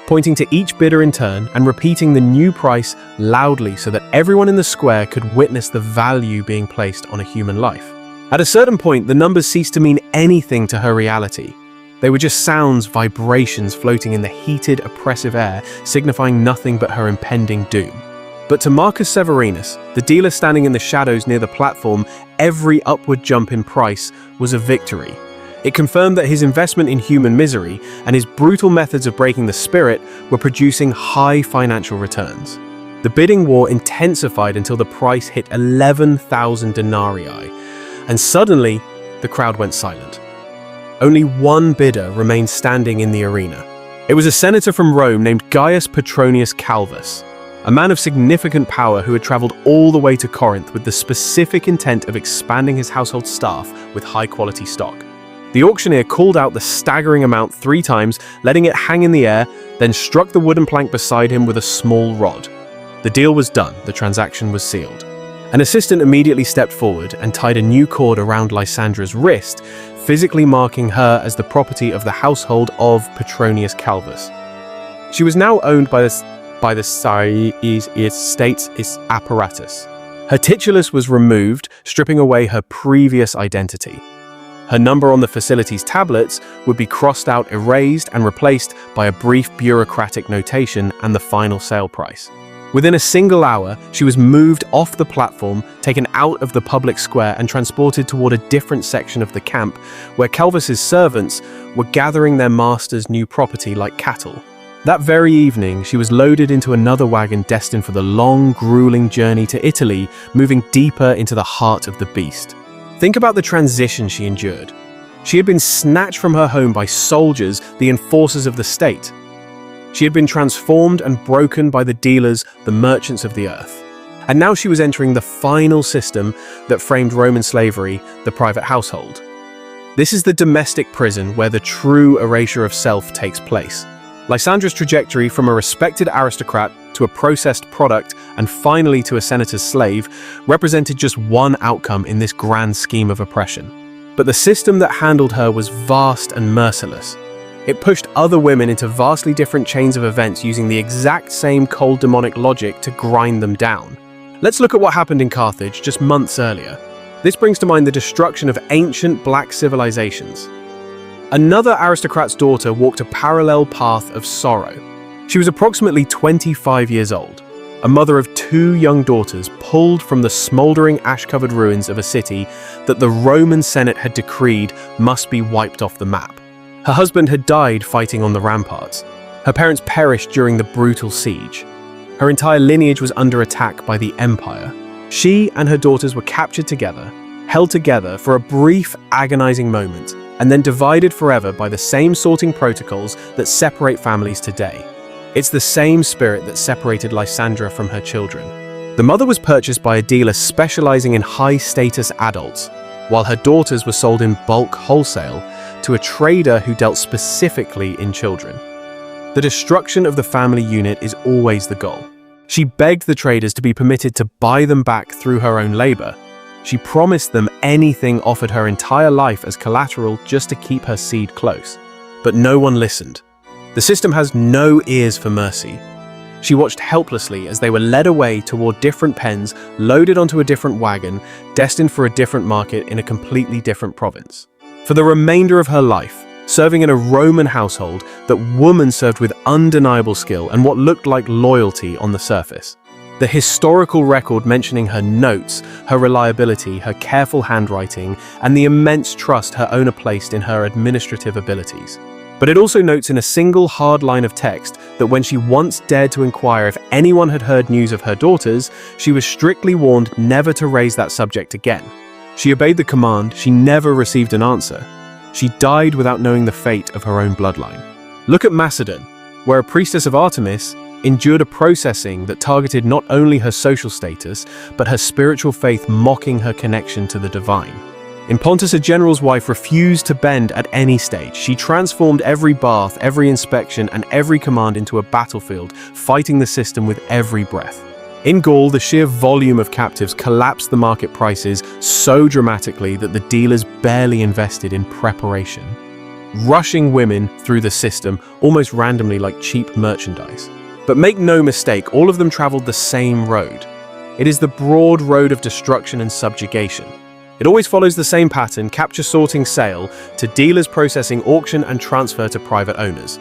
pointing to each bidder in turn and repeating the new price loudly so that everyone in the square could witness the value being placed on a human life. At a certain point, the numbers ceased to mean anything to her reality. They were just sounds, vibrations floating in the heated, oppressive air, signifying nothing but her impending doom. But to Marcus Severinus, the dealer standing in the shadows near the platform, every upward jump in price was a victory. It confirmed that his investment in human misery and his brutal methods of breaking the spirit were producing high financial returns. The bidding war intensified until the price hit 11,000 denarii, and suddenly the crowd went silent. Only one bidder remained standing in the arena. It was a senator from Rome named Gaius Petronius Calvus, a man of significant power who had traveled all the way to Corinth with the specific intent of expanding his household staff with high-quality stock. The auctioneer called out the staggering amount 3 times, letting it hang in the air, then struck the wooden plank beside him with a small rod. The deal was done, the transaction was sealed. An assistant immediately stepped forward and tied a new cord around Lysandra's wrist, physically marking her as the property of the household of Petronius Calvus. She was now owned by the state's apparatus. Her titulus was removed, stripping away her previous identity. Her number on the facility's tablets would be crossed out, erased, and replaced by a brief bureaucratic notation and the final sale price. Within a single hour, she was moved off the platform, taken out of the public square, and transported toward a different section of the camp, where Calvus's servants were gathering their master's new property like cattle. That very evening, she was loaded into another wagon destined for the long, grueling journey to Italy, moving deeper into the heart of the beast. Think about the transition she endured. She had been snatched from her home by soldiers, the enforcers of the state. She had been transformed and broken by the dealers, the merchants of the earth. And now she was entering the final system that framed Roman slavery, the private household. This is the domestic prison where the true erasure of self takes place. Lysandra's trajectory from a respected aristocrat to a processed product and finally to a senator's slave represented just one outcome in this grand scheme of oppression. But the system that handled her was vast and merciless. It pushed other women into vastly different chains of events using the exact same cold demonic logic to grind them down. Let's look at what happened in Carthage just months earlier. This brings to mind the destruction of ancient black civilizations. Another aristocrat's daughter walked a parallel path of sorrow. She was approximately 25 years old, a mother of 2 young daughters pulled from the smoldering ash-covered ruins of a city that the Roman Senate had decreed must be wiped off the map. Her husband had died fighting on the ramparts. Her parents perished during the brutal siege. Her entire lineage was under attack by the Empire. She and her daughters were captured together, held together for a brief, agonizing moment, and then divided forever by the same sorting protocols that separate families today. It's the same spirit that separated Lysandra from her children. The mother was purchased by a dealer specializing in high-status adults, while her daughters were sold in bulk wholesale to a trader who dealt specifically in children. The destruction of the family unit is always the goal. She begged the traders to be permitted to buy them back through her own labor. She promised them anything offered her entire life as collateral just to keep her seed close. But no one listened. The system has no ears for mercy. She watched helplessly as they were led away toward different pens, loaded onto a different wagon, destined for a different market in a completely different province. For the remainder of her life, serving in a Roman household, that woman served with undeniable skill and what looked like loyalty on the surface. The historical record mentioning her notes, her reliability, her careful handwriting, and the immense trust her owner placed in her administrative abilities. But it also notes in a single hard line of text that when she once dared to inquire if anyone had heard news of her daughters, she was strictly warned never to raise that subject again. She obeyed the command, she never received an answer. She died without knowing the fate of her own bloodline. Look at Macedon. where a priestess of Artemis endured a processing that targeted not only her social status, but her spiritual faith, mocking her connection to the divine. In Pontus, a general's wife refused to bend at any stage. She transformed every bath, every inspection, and every command into a battlefield, fighting the system with every breath. In Gaul, the sheer volume of captives collapsed the market prices so dramatically that the dealers barely invested in preparation, rushing women through the system almost randomly like cheap merchandise. But make no mistake, all of them traveled the same road. It is the broad road of destruction and subjugation. It always follows the same pattern: capture, sorting, sale, to dealers, processing, auction, and transfer to private owners.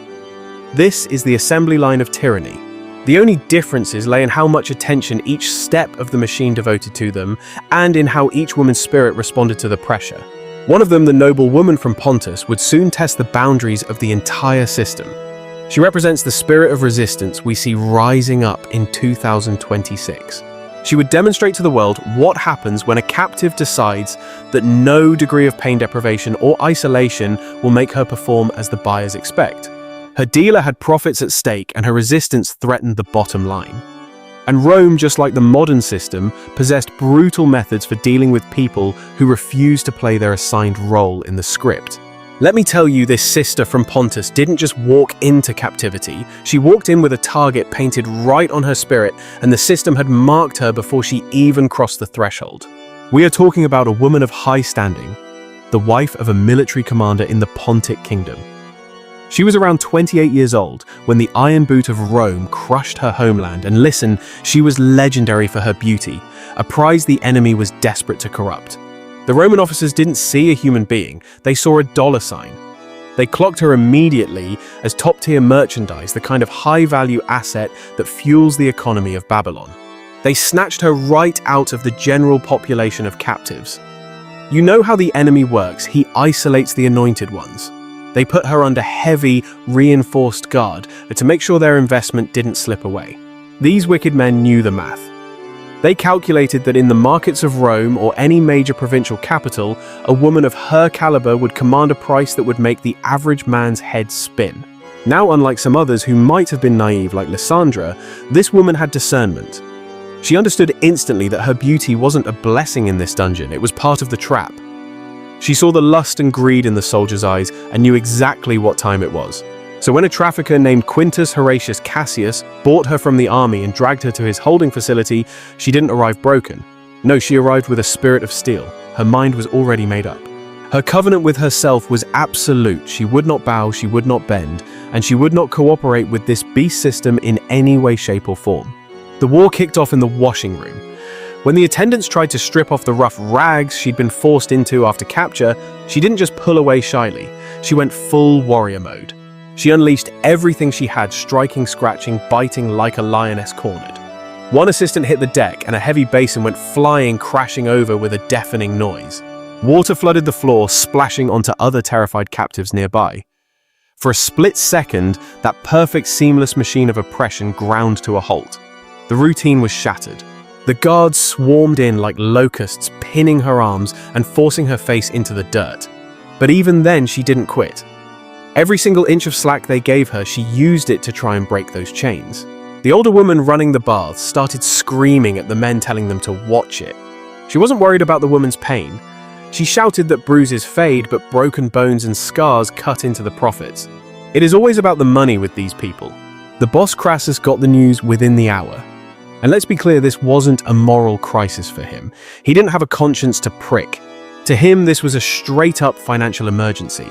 This is the assembly line of tyranny. The only differences lay in how much attention each step of the machine devoted to them, and in how each woman's spirit responded to the pressure. One of them, the noblewoman from Pontus, would soon test the boundaries of the entire system. She represents the spirit of resistance we see rising up in 2026. She would demonstrate to the world what happens when a captive decides that no degree of pain deprivation or isolation will make her perform as the buyers expect. Her dealer had profits at stake, and her resistance threatened the bottom line. And Rome, just like the modern system, possessed brutal methods for dealing with people who refused to play their assigned role in the script. Let me tell you, this sister from Pontus didn't just walk into captivity. She walked in with a target painted right on her spirit, and the system had marked her before she even crossed the threshold. We are talking about a woman of high standing, the wife of a military commander in the Pontic kingdom. She was around 28 years old when the Iron Boot of Rome crushed her homeland, and listen, she was legendary for her beauty, a prize the enemy was desperate to corrupt. The Roman officers didn't see a human being, they saw a dollar sign. They clocked her immediately as top-tier merchandise, the kind of high-value asset that fuels the economy of Babylon. They snatched her right out of the general population of captives. You know how the enemy works: he isolates the anointed ones. They put her under heavy, reinforced guard to make sure their investment didn't slip away. These wicked men knew the math. They calculated that in the markets of Rome or any major provincial capital, a woman of her caliber would command a price that would make the average man's head spin. Now, unlike some others who might have been naive like Lysandra, this woman had discernment. She understood instantly that her beauty wasn't a blessing in this dungeon, it was part of the trap. She saw the lust and greed in the soldier's eyes and knew exactly what time it was. So when a trafficker named Quintus Horatius Cassius bought her from the army and dragged her to his holding facility, she didn't arrive broken. No, she arrived with a spirit of steel. Her mind was already made up. Her covenant with herself was absolute. She would not bow, she would not bend, and she would not cooperate with this beast system in any way, shape, or form. The war kicked off in the washing room. When the attendants tried to strip off the rough rags she'd been forced into after capture, she didn't just pull away shyly. She went full warrior mode. She unleashed everything she had, striking, scratching, biting like a lioness cornered. One assistant hit the deck, and a heavy basin went flying, crashing over with a deafening noise. Water flooded the floor, splashing onto other terrified captives nearby. For a split second, that perfect, seamless machine of oppression ground to a halt. The routine was shattered. The guards swarmed in like locusts, pinning her arms and forcing her face into the dirt. But even then, she didn't quit. Every single inch of slack they gave her, she used it to try and break those chains. The older woman running the baths started screaming at the men telling them to watch it. She wasn't worried about the woman's pain. She shouted that bruises fade, but broken bones and scars cut into the profits. It is always about the money with these people. The boss Crassus got the news within the hour. And let's be clear, this wasn't a moral crisis for him. He didn't have a conscience to prick. To him, this was a straight-up financial emergency.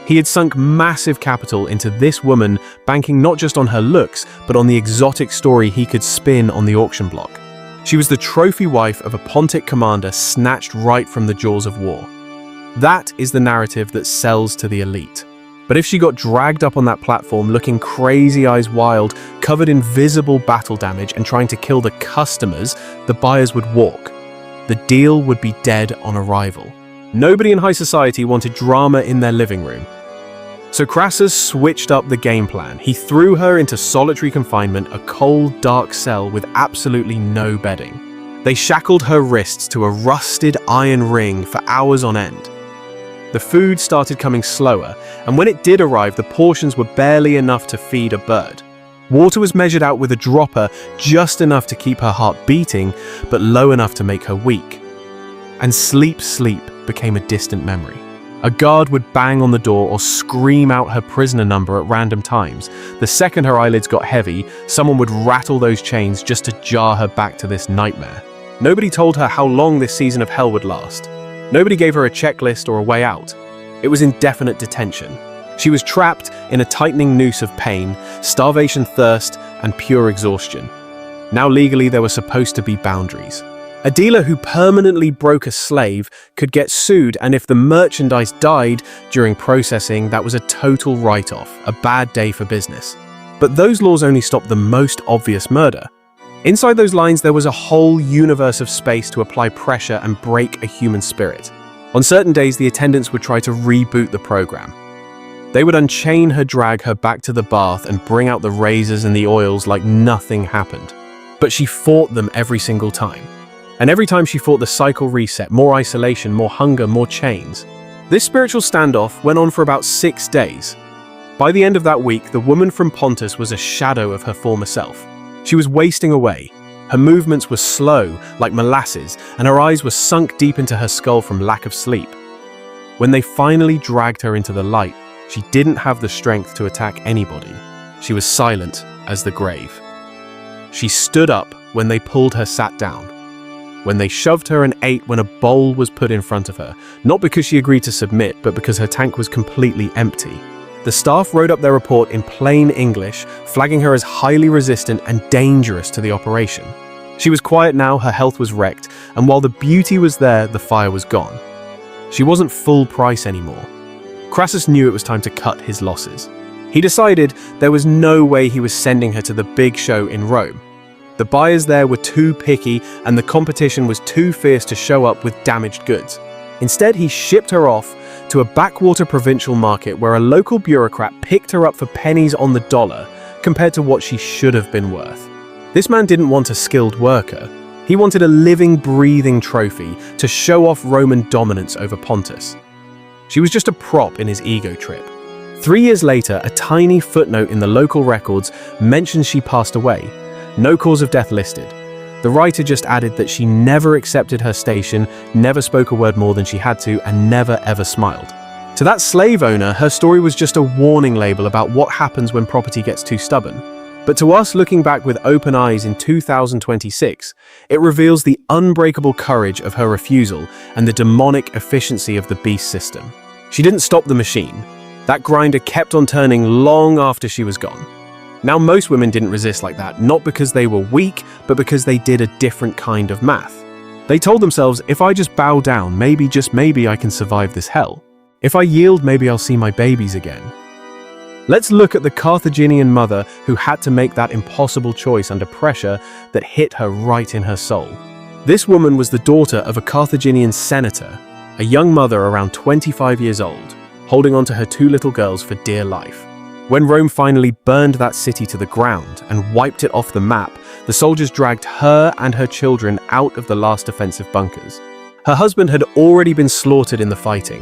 He had sunk massive capital into this woman, banking not just on her looks, but on the exotic story he could spin on the auction block. She was the trophy wife of a Pontic commander snatched right from the jaws of war. That is the narrative that sells to the elite. But if she got dragged up on that platform looking crazy eyes wild, covered in visible battle damage and trying to kill the customers, the buyers would walk. The deal would be dead on arrival. Nobody in high society wanted drama in their living room. So Crassus switched up the game plan. He threw her into solitary confinement, a cold, dark cell with absolutely no bedding. They shackled her wrists to a rusted iron ring for hours on end. The food started coming slower, and when it did arrive, the portions were barely enough to feed a bird. Water was measured out with a dropper, just enough to keep her heart beating, but low enough to make her weak. And sleep became a distant memory. A guard would bang on the door or scream out her prisoner number at random times. The second her eyelids got heavy, someone would rattle those chains just to jar her back to this nightmare. Nobody told her how long this season of hell would last. Nobody gave her a checklist or a way out. It was indefinite detention. She was trapped in a tightening noose of pain, starvation, thirst, and pure exhaustion. Now legally there were supposed to be boundaries. A dealer who permanently broke a slave could get sued, and if the merchandise died during processing, that was a total write-off, a bad day for business. But those laws only stopped the most obvious murder. Inside those lines, there was a whole universe of space to apply pressure and break a human spirit. On certain days, the attendants would try to reboot the program. They would unchain her, drag her back to the bath, and bring out the razors and the oils like nothing happened. But she fought them every single time. And every time she fought, the cycle reset, more isolation, more hunger, more chains. This spiritual standoff went on for about 6 days. By the end of that week, the woman from Pontus was a shadow of her former self. She was wasting away. Her movements were slow, like molasses, and her eyes were sunk deep into her skull from lack of sleep. When they finally dragged her into the light, she didn't have the strength to attack anybody. She was silent as the grave. She stood up when they pulled her, sat down. When they shoved her, and ate when a bowl was put in front of her, not because she agreed to submit, but because her tank was completely empty. The staff wrote up their report in plain English, flagging her as highly resistant and dangerous to the operation. She was quiet now, her health was wrecked, and while the beauty was there, the fire was gone. She wasn't full price anymore. Crassus knew it was time to cut his losses. He decided there was no way he was sending her to the big show in Rome. The buyers there were too picky, and the competition was too fierce to show up with damaged goods. Instead, he shipped her off to a backwater provincial market where a local bureaucrat picked her up for pennies on the dollar compared to what she should have been worth. This man didn't want a skilled worker. He wanted a living, breathing trophy to show off Roman dominance over Pontus. She was just a prop in his ego trip. 3 years later, a tiny footnote in the local records mentions she passed away. No cause of death listed. The writer just added that she never accepted her station, never spoke a word more than she had to, and never ever smiled. To that slave owner, her story was just a warning label about what happens when property gets too stubborn. But to us, looking back with open eyes in 2026, it reveals the unbreakable courage of her refusal and the demonic efficiency of the beast system. She didn't stop the machine. That grinder kept on turning long after she was gone. Now, most women didn't resist like that, not because they were weak, but because they did a different kind of math. They told themselves, if I just bow down, maybe, just maybe, I can survive this hell. If I yield, maybe I'll see my babies again. Let's look at the Carthaginian mother who had to make that impossible choice under pressure that hit her right in her soul. This woman was the daughter of a Carthaginian senator, a young mother around 25 years old, holding on to her 2 little girls for dear life. When Rome finally burned that city to the ground and wiped it off the map, the soldiers dragged her and her children out of the last defensive bunkers. Her husband had already been slaughtered in the fighting.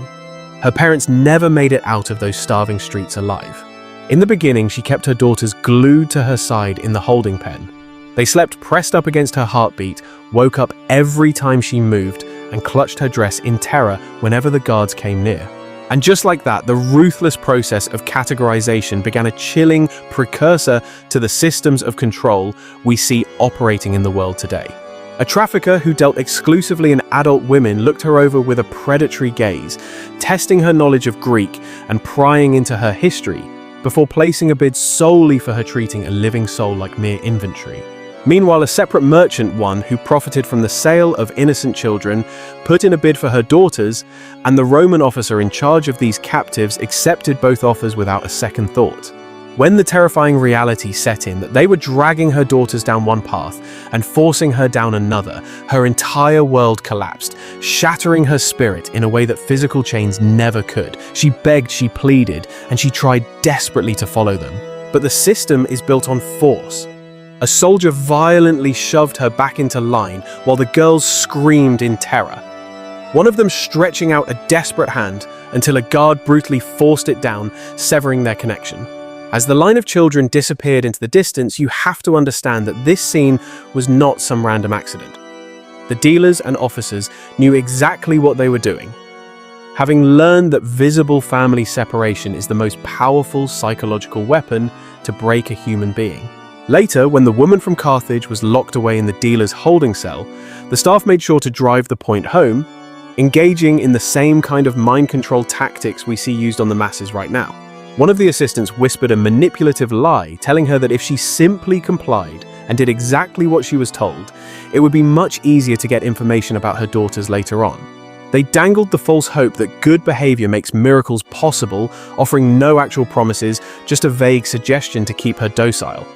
Her parents never made it out of those starving streets alive. In the beginning, she kept her daughters glued to her side in the holding pen. They slept pressed up against her heartbeat, woke up every time she moved, and clutched her dress in terror whenever the guards came near. And just like that, the ruthless process of categorization began a chilling precursor to the systems of control we see operating in the world today. A trafficker who dealt exclusively in adult women looked her over with a predatory gaze, testing her knowledge of Greek and prying into her history before placing a bid solely for her treating a living soul like mere inventory. Meanwhile, a separate merchant, one who profited from the sale of innocent children, put in a bid for her daughters, and the Roman officer in charge of these captives accepted both offers without a second thought. When the terrifying reality set in that they were dragging her daughters down one path and forcing her down another, her entire world collapsed, shattering her spirit in a way that physical chains never could. She begged, she pleaded, and she tried desperately to follow them. But the system is built on force. A soldier violently shoved her back into line while the girls screamed in terror. one of them stretching out a desperate hand until a guard brutally forced it down, severing their connection. As the line of children disappeared into the distance, you have to understand that this scene was not some random accident. The dealers and officers knew exactly what they were doing. Having learned that visible family separation is the most powerful psychological weapon to break a human being. Later, when the woman from Carthage was locked away in the dealer's holding cell, the staff made sure to drive the point home, engaging in the same kind of mind control tactics we see used on the masses right now. One of the assistants whispered a manipulative lie, telling her that if she simply complied and did exactly what she was told, it would be much easier to get information about her daughters later on. They dangled the false hope that good behavior makes miracles possible, offering no actual promises, just a vague suggestion to keep her docile.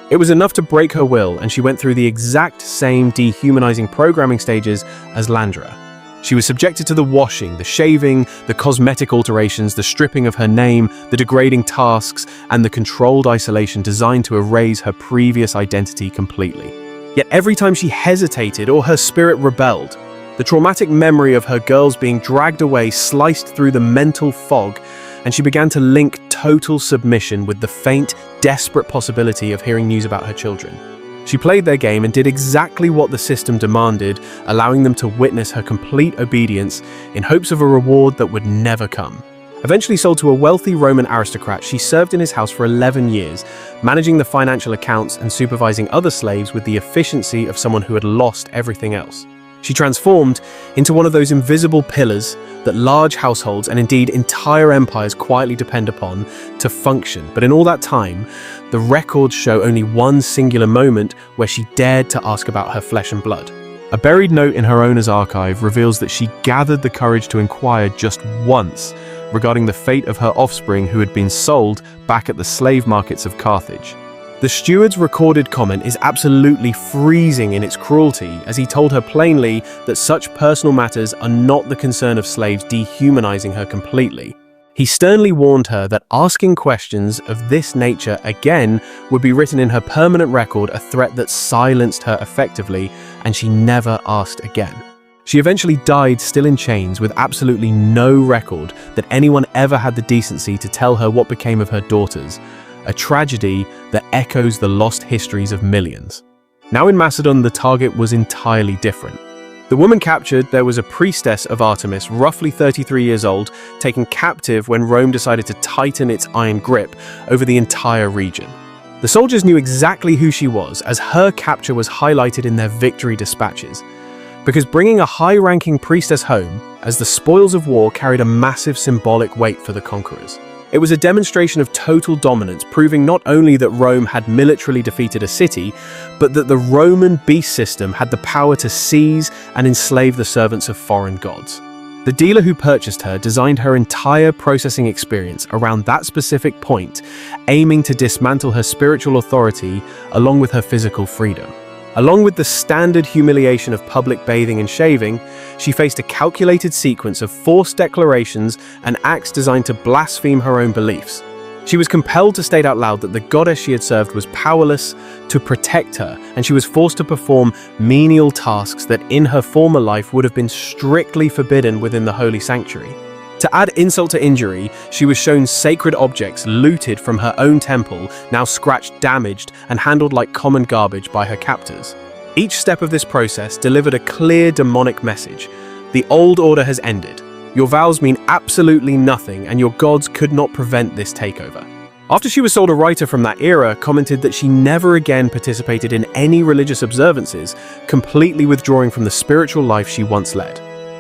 It was enough to break her will, and she went through the exact same dehumanizing programming stages as Landra. She was subjected to the washing, the shaving, the cosmetic alterations, the stripping of her name, the degrading tasks, and the controlled isolation designed to erase her previous identity completely. Yet every time she hesitated or her spirit rebelled, the traumatic memory of her girls being dragged away sliced through the mental fog, and she began to link total submission with the faint, desperate possibility of hearing news about her children. She played their game and did exactly what the system demanded, allowing them to witness her complete obedience in hopes of a reward that would never come. Eventually sold to a wealthy Roman aristocrat, she served in his house for 11 years, managing the financial accounts and supervising other slaves with the efficiency of someone who had lost everything else. She transformed into one of those invisible pillars that large households and indeed entire empires quietly depend upon to function. But in all that time, the records show only one singular moment where she dared to ask about her flesh and blood. A buried note in her owner's archive reveals that she gathered the courage to inquire just once regarding the fate of her offspring who had been sold back at the slave markets of Carthage. The steward's recorded comment is absolutely freezing in its cruelty, as he told her plainly that such personal matters are not the concern of slaves, dehumanizing her completely. He sternly warned her that asking questions of this nature again would be written in her permanent record, a threat that silenced her effectively, and she never asked again. She eventually died still in chains, with absolutely no record that anyone ever had the decency to tell her what became of her daughters. A tragedy that echoes the lost histories of millions. Now in Macedon, the target was entirely different. The woman captured there was a priestess of Artemis, roughly 33 years old, taken captive when Rome decided to tighten its iron grip over the entire region. The soldiers knew exactly who she was, as her capture was highlighted in their victory dispatches. Because bringing a high-ranking priestess home as the spoils of war carried a massive symbolic weight for the conquerors. It was a demonstration of total dominance, proving not only that Rome had militarily defeated a city, but that the Roman beast system had the power to seize and enslave the servants of foreign gods. The dealer who purchased her designed her entire processing experience around that specific point, aiming to dismantle her spiritual authority along with her physical freedom. Along with the standard humiliation of public bathing and shaving, she faced a calculated sequence of forced declarations and acts designed to blaspheme her own beliefs. She was compelled to state out loud that the goddess she had served was powerless to protect her, and she was forced to perform menial tasks that in her former life would have been strictly forbidden within the holy sanctuary. To add insult to injury, she was shown sacred objects looted from her own temple, now scratched, damaged, and handled like common garbage by her captors. Each step of this process delivered a clear demonic message. The old order has ended. Your vows mean absolutely nothing, and your gods could not prevent this takeover. After she was sold, a writer from that era commented that she never again participated in any religious observances, completely withdrawing from the spiritual life she once led.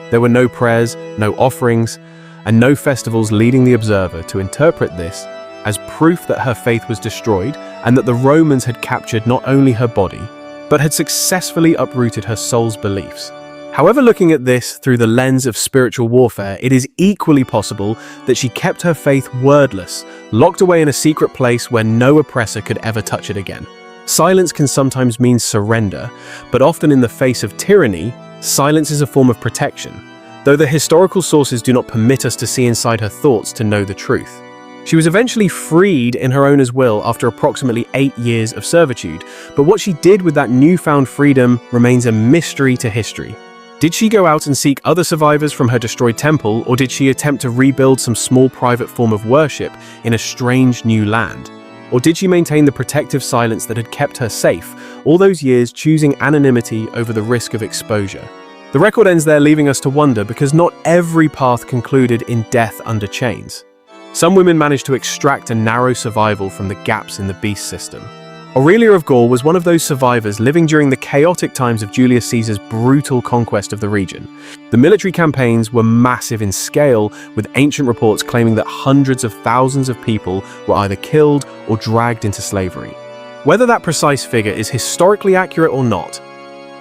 There were no prayers, no offerings, and no festivals, leading the observer to interpret this as proof that her faith was destroyed and that the Romans had captured not only her body, but had successfully uprooted her soul's beliefs. However, looking at this through the lens of spiritual warfare, it is equally possible that she kept her faith wordless, locked away in a secret place where no oppressor could ever touch it again. Silence can sometimes mean surrender, but often in the face of tyranny, silence is a form of protection. Though the historical sources do not permit us to see inside her thoughts to know the truth. She was eventually freed in her owner's will after approximately 8 years of servitude, but what she did with that newfound freedom remains a mystery to history. Did she go out and seek other survivors from her destroyed temple, or did she attempt to rebuild some small private form of worship in a strange new land? Or did she maintain the protective silence that had kept her safe, all those years choosing anonymity over the risk of exposure? The record ends there, leaving us to wonder, because not every path concluded in death under chains. Some women managed to extract a narrow survival from the gaps in the beast system. Aurelia of Gaul was one of those survivors living during the chaotic times of Julius Caesar's brutal conquest of the region. The military campaigns were massive in scale, with ancient reports claiming that hundreds of thousands of people were either killed or dragged into slavery. Whether that precise figure is historically accurate or not,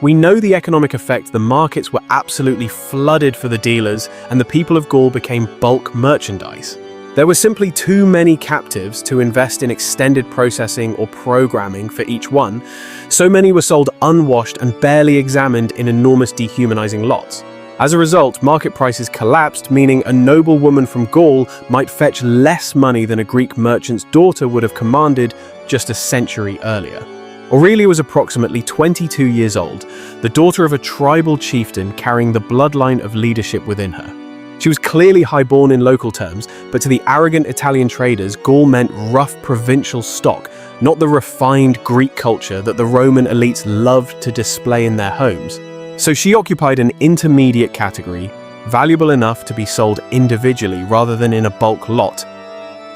we know the economic effect. The markets were absolutely flooded for the dealers, and the people of Gaul became bulk merchandise. There were simply too many captives to invest in extended processing or programming for each one, so many were sold unwashed and barely examined in enormous dehumanizing lots. As a result, market prices collapsed, meaning a noble woman from Gaul might fetch less money than a Greek merchant's daughter would have commanded just a century earlier. Aurelia was approximately 22 years old, the daughter of a tribal chieftain carrying the bloodline of leadership within her. She was clearly highborn in local terms, but to the arrogant Italian traders, Gaul meant rough provincial stock, not the refined Greek culture that the Roman elites loved to display in their homes. So she occupied an intermediate category, valuable enough to be sold individually rather than in a bulk lot,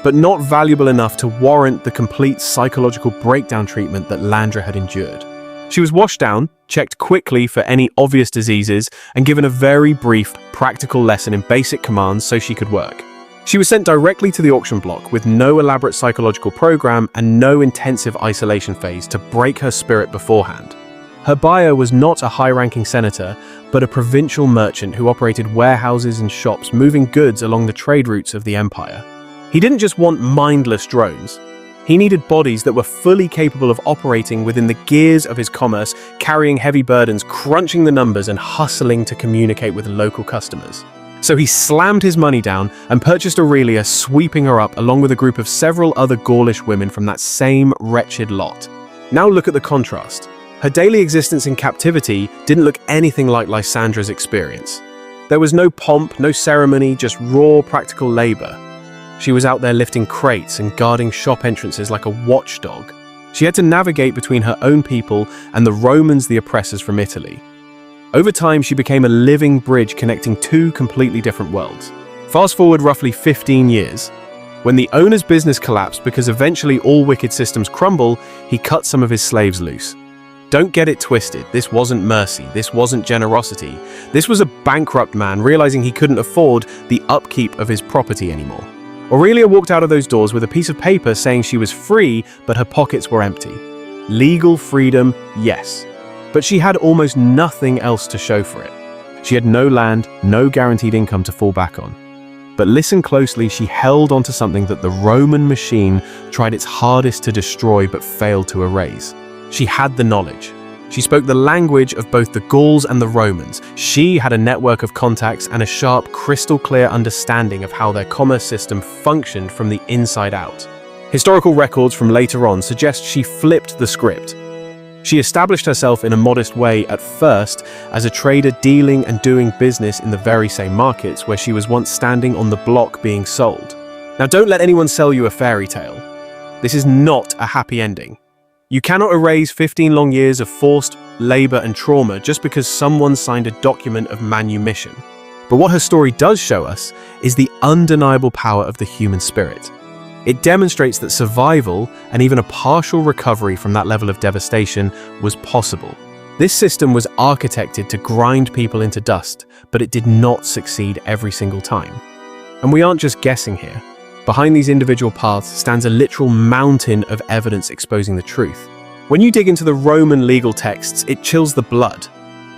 but not valuable enough to warrant the complete psychological breakdown treatment that Landra had endured. She was washed down, checked quickly for any obvious diseases, and given a very brief, practical lesson in basic commands so she could work. She was sent directly to the auction block with no elaborate psychological program and no intensive isolation phase to break her spirit beforehand. Her buyer was not a high-ranking senator, but a provincial merchant who operated warehouses and shops moving goods along the trade routes of the empire. He didn't just want mindless drones. He needed bodies that were fully capable of operating within the gears of his commerce, carrying heavy burdens, crunching the numbers, and hustling to communicate with local customers. So he slammed his money down and purchased Aurelia, sweeping her up along with a group of several other Gaulish women from that same wretched lot. Now look at the contrast. Her daily existence in captivity didn't look anything like Lysandra's experience. There was no pomp, no ceremony, just raw, practical labor. She was out there lifting crates and guarding shop entrances like a watchdog. She had to navigate between her own people and the Romans, the oppressors from Italy. Over time, she became a living bridge connecting two completely different worlds. Fast forward roughly 15 years. When the owner's business collapsed because eventually all wicked systems crumble, he cut some of his slaves loose. Don't get it twisted, this wasn't mercy, this wasn't generosity. This was a bankrupt man realizing he couldn't afford the upkeep of his property anymore. Aurelia walked out of those doors with a piece of paper saying she was free, but her pockets were empty. Legal freedom, yes. But she had almost nothing else to show for it. She had no land, no guaranteed income to fall back on. But listen closely, she held onto something that the Roman machine tried its hardest to destroy but failed to erase. She had the knowledge. She spoke the language of both the Gauls and the Romans. She had a network of contacts and a sharp, crystal-clear understanding of how their commerce system functioned from the inside out. Historical records from later on suggest she flipped the script. She established herself in a modest way at first as a trader dealing and doing business in the very same markets where she was once standing on the block being sold. Now, don't let anyone sell you a fairy tale. This is not a happy ending. You cannot erase 15 long years of forced labor and trauma just because someone signed a document of manumission. But what her story does show us is the undeniable power of the human spirit. It demonstrates that survival and even a partial recovery from that level of devastation was possible. This system was architected to grind people into dust, but it did not succeed every single time. And we aren't just guessing here. Behind these individual paths stands a literal mountain of evidence exposing the truth. When you dig into the Roman legal texts, it chills the blood.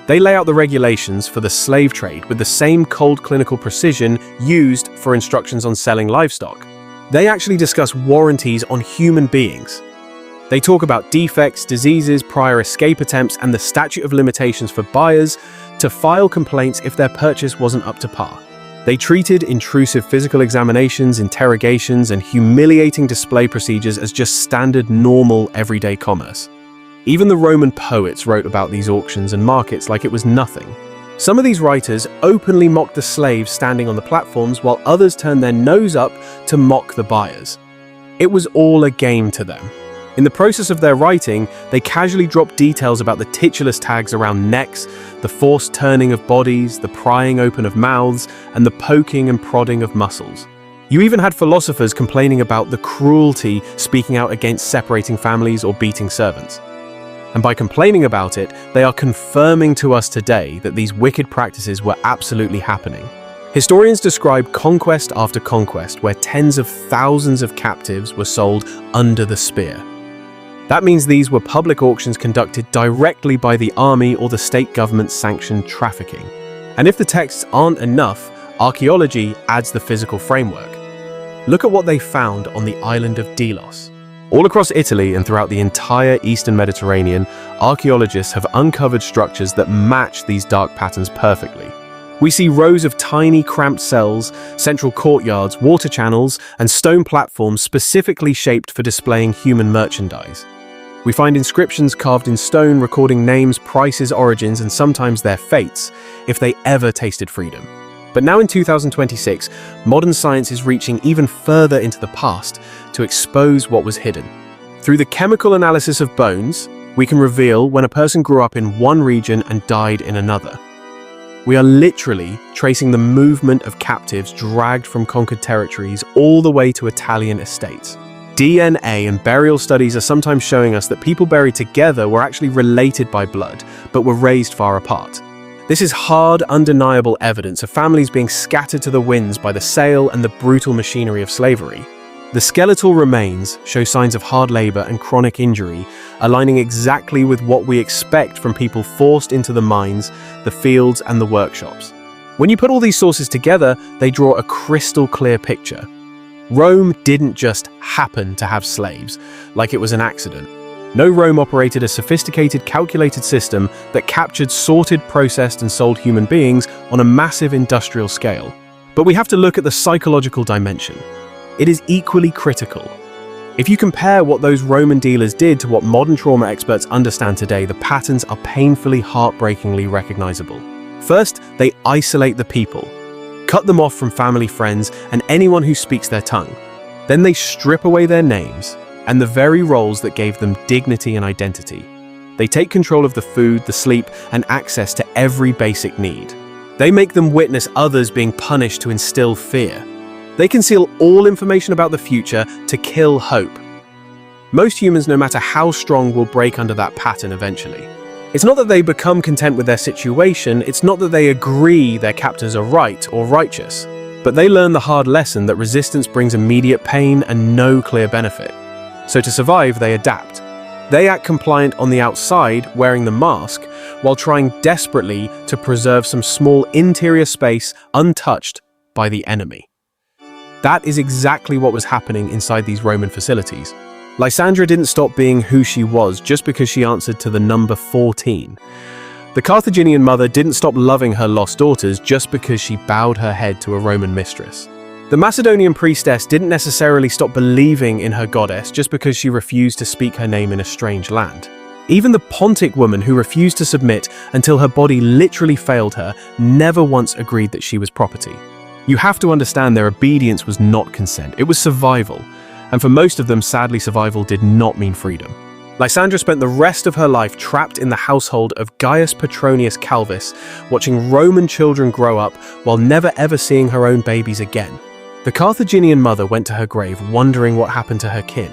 They lay out the regulations for the slave trade with the same cold clinical precision used for instructions on selling livestock. They actually discuss warranties on human beings. They talk about defects, diseases, prior escape attempts, and the statute of limitations for buyers to file complaints if their purchase wasn't up to par. They treated intrusive physical examinations, interrogations, and humiliating display procedures as just standard, normal, everyday commerce. Even the Roman poets wrote about these auctions and markets like it was nothing. Some of these writers openly mocked the slaves standing on the platforms, while others turned their nose up to mock the buyers. It was all a game to them. In the process of their writing, they casually dropped details about the titulus tags around necks, the forced turning of bodies, the prying open of mouths, and the poking and prodding of muscles. You even had philosophers complaining about the cruelty speaking out against separating families or beating servants. And by complaining about it, they are confirming to us today that these wicked practices were absolutely happening. Historians describe conquest after conquest where tens of thousands of captives were sold under the spear. That means these were public auctions conducted directly by the army or the state government-sanctioned trafficking. And if the texts aren't enough, archaeology adds the physical framework. Look at what they found on the island of Delos. All across Italy and throughout the entire Eastern Mediterranean, archaeologists have uncovered structures that match these dark patterns perfectly. We see rows of tiny, cramped cells, central courtyards, water channels, and stone platforms specifically shaped for displaying human merchandise. We find inscriptions carved in stone recording names, prices, origins, and sometimes their fates, if they ever tasted freedom. But now in 2026, modern science is reaching even further into the past to expose what was hidden. Through the chemical analysis of bones, we can reveal when a person grew up in one region and died in another. We are literally tracing the movement of captives dragged from conquered territories all the way to Italian estates. DNA and burial studies are sometimes showing us that people buried together were actually related by blood, but were raised far apart. This is hard, undeniable evidence of families being scattered to the winds by the sail and the brutal machinery of slavery. The skeletal remains show signs of hard labor and chronic injury, aligning exactly with what we expect from people forced into the mines, the fields, and the workshops. When you put all these sources together, they draw a crystal clear picture. Rome didn't just happen to have slaves, like it was an accident. No, Rome operated a sophisticated, calculated system that captured, sorted, processed, and sold human beings on a massive industrial scale. But we have to look at the psychological dimension. It is equally critical. If you compare what those Roman dealers did to what modern trauma experts understand today, the patterns are painfully, heartbreakingly recognizable. First, they isolate the people, cut them off from family, friends, and anyone who speaks their tongue. Then they strip away their names and the very roles that gave them dignity and identity. They take control of the food, the sleep, and access to every basic need. They make them witness others being punished to instill fear. They conceal all information about the future to kill hope. Most humans, no matter how strong, will break under that pattern eventually. It's not that they become content with their situation, it's not that they agree their captors are right or righteous, but they learn the hard lesson that resistance brings immediate pain and no clear benefit. So to survive, they adapt. They act compliant on the outside, wearing the mask, while trying desperately to preserve some small interior space untouched by the enemy. That is exactly what was happening inside these Roman facilities. Lysandra didn't stop being who she was just because she answered to the number 14. The Carthaginian mother didn't stop loving her lost daughters just because she bowed her head to a Roman mistress. The Macedonian priestess didn't necessarily stop believing in her goddess just because she refused to speak her name in a strange land. Even the Pontic woman who refused to submit until her body literally failed her never once agreed that she was property. You have to understand their obedience was not consent, it was survival. And for most of them, sadly, survival did not mean freedom. Lysandra spent the rest of her life trapped in the household of Gaius Petronius Calvus, watching Roman children grow up while never ever seeing her own babies again. The Carthaginian mother went to her grave wondering what happened to her kin.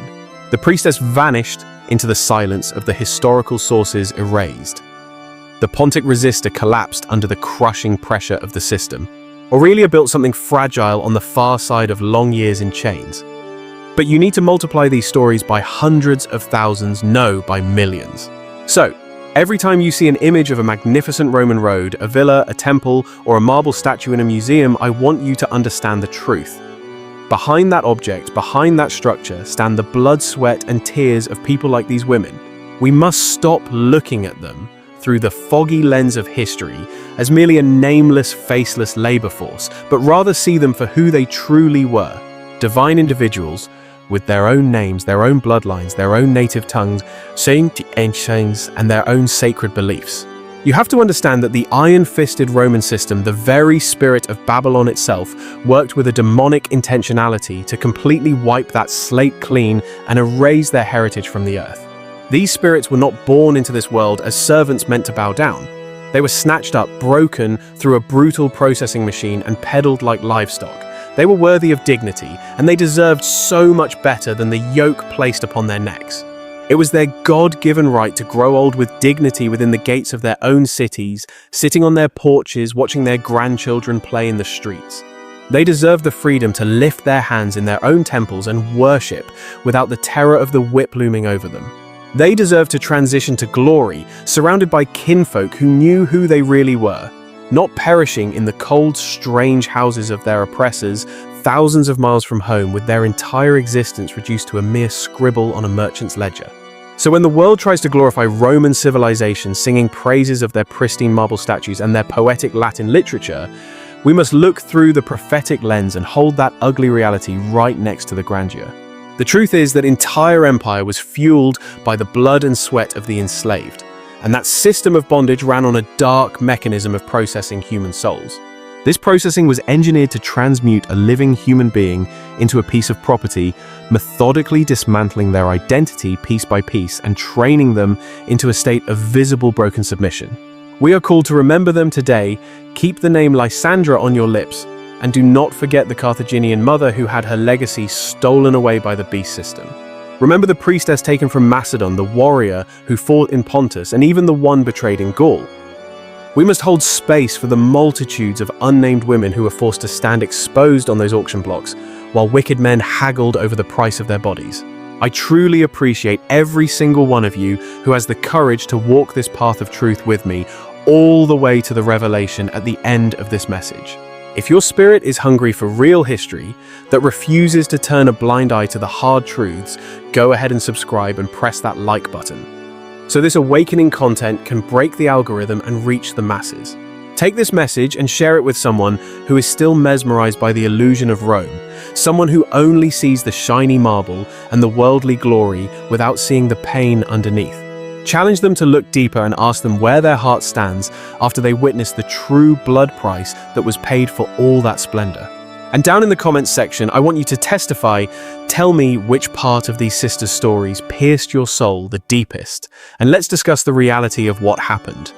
The priestess vanished into the silence of the historical sources erased. The Pontic resistor collapsed under the crushing pressure of the system. Aurelia built something fragile on the far side of long years in chains. But you need to multiply these stories by hundreds of thousands, no, by millions. So, every time you see an image of a magnificent Roman road, a villa, a temple, or a marble statue in a museum, I want you to understand the truth. Behind that object, behind that structure, stand the blood, sweat, and tears of people like these women. We must stop looking at them through the foggy lens of history as merely a nameless, faceless labor force, but rather see them for who they truly were, divine individuals with their own names, their own bloodlines, their own native tongues, saying and their own sacred beliefs. You have to understand that the iron-fisted Roman system, the very spirit of Babylon itself, worked with a demonic intentionality to completely wipe that slate clean and erase their heritage from the earth. These spirits were not born into this world as servants meant to bow down. They were snatched up, broken through a brutal processing machine and peddled like livestock. They were worthy of dignity, and they deserved so much better than the yoke placed upon their necks. It was their God-given right to grow old with dignity within the gates of their own cities, sitting on their porches, watching their grandchildren play in the streets. They deserved the freedom to lift their hands in their own temples and worship without the terror of the whip looming over them. They deserved to transition to glory, surrounded by kinfolk who knew who they really were, not perishing in the cold, strange houses of their oppressors, thousands of miles from home, with their entire existence reduced to a mere scribble on a merchant's ledger. So when the world tries to glorify Roman civilization, singing praises of their pristine marble statues and their poetic Latin literature, we must look through the prophetic lens and hold that ugly reality right next to the grandeur. The truth is that entire empire was fueled by the blood and sweat of the enslaved, and that system of bondage ran on a dark mechanism of processing human souls. This processing was engineered to transmute a living human being into a piece of property, methodically dismantling their identity piece by piece and training them into a state of visible broken submission. We are called to remember them today, keep the name Lysandra on your lips, and do not forget the Carthaginian mother who had her legacy stolen away by the beast system. Remember the priestess taken from Macedon, the warrior who fought in Pontus, and even the one betrayed in Gaul. We must hold space for the multitudes of unnamed women who were forced to stand exposed on those auction blocks, while wicked men haggled over the price of their bodies. I truly appreciate every single one of you who has the courage to walk this path of truth with me, all the way to the revelation at the end of this message. If your spirit is hungry for real history that refuses to turn a blind eye to the hard truths, go ahead and subscribe and press that like button, so this awakening content can break the algorithm and reach the masses. Take this message and share it with someone who is still mesmerized by the illusion of Rome, someone who only sees the shiny marble and the worldly glory without seeing the pain underneath. Challenge them to look deeper and ask them where their heart stands after they witness the true blood price that was paid for all that splendor. And down in the comments section, I want you to testify. Tell me which part of these sisters' stories pierced your soul the deepest, and let's discuss the reality of what happened.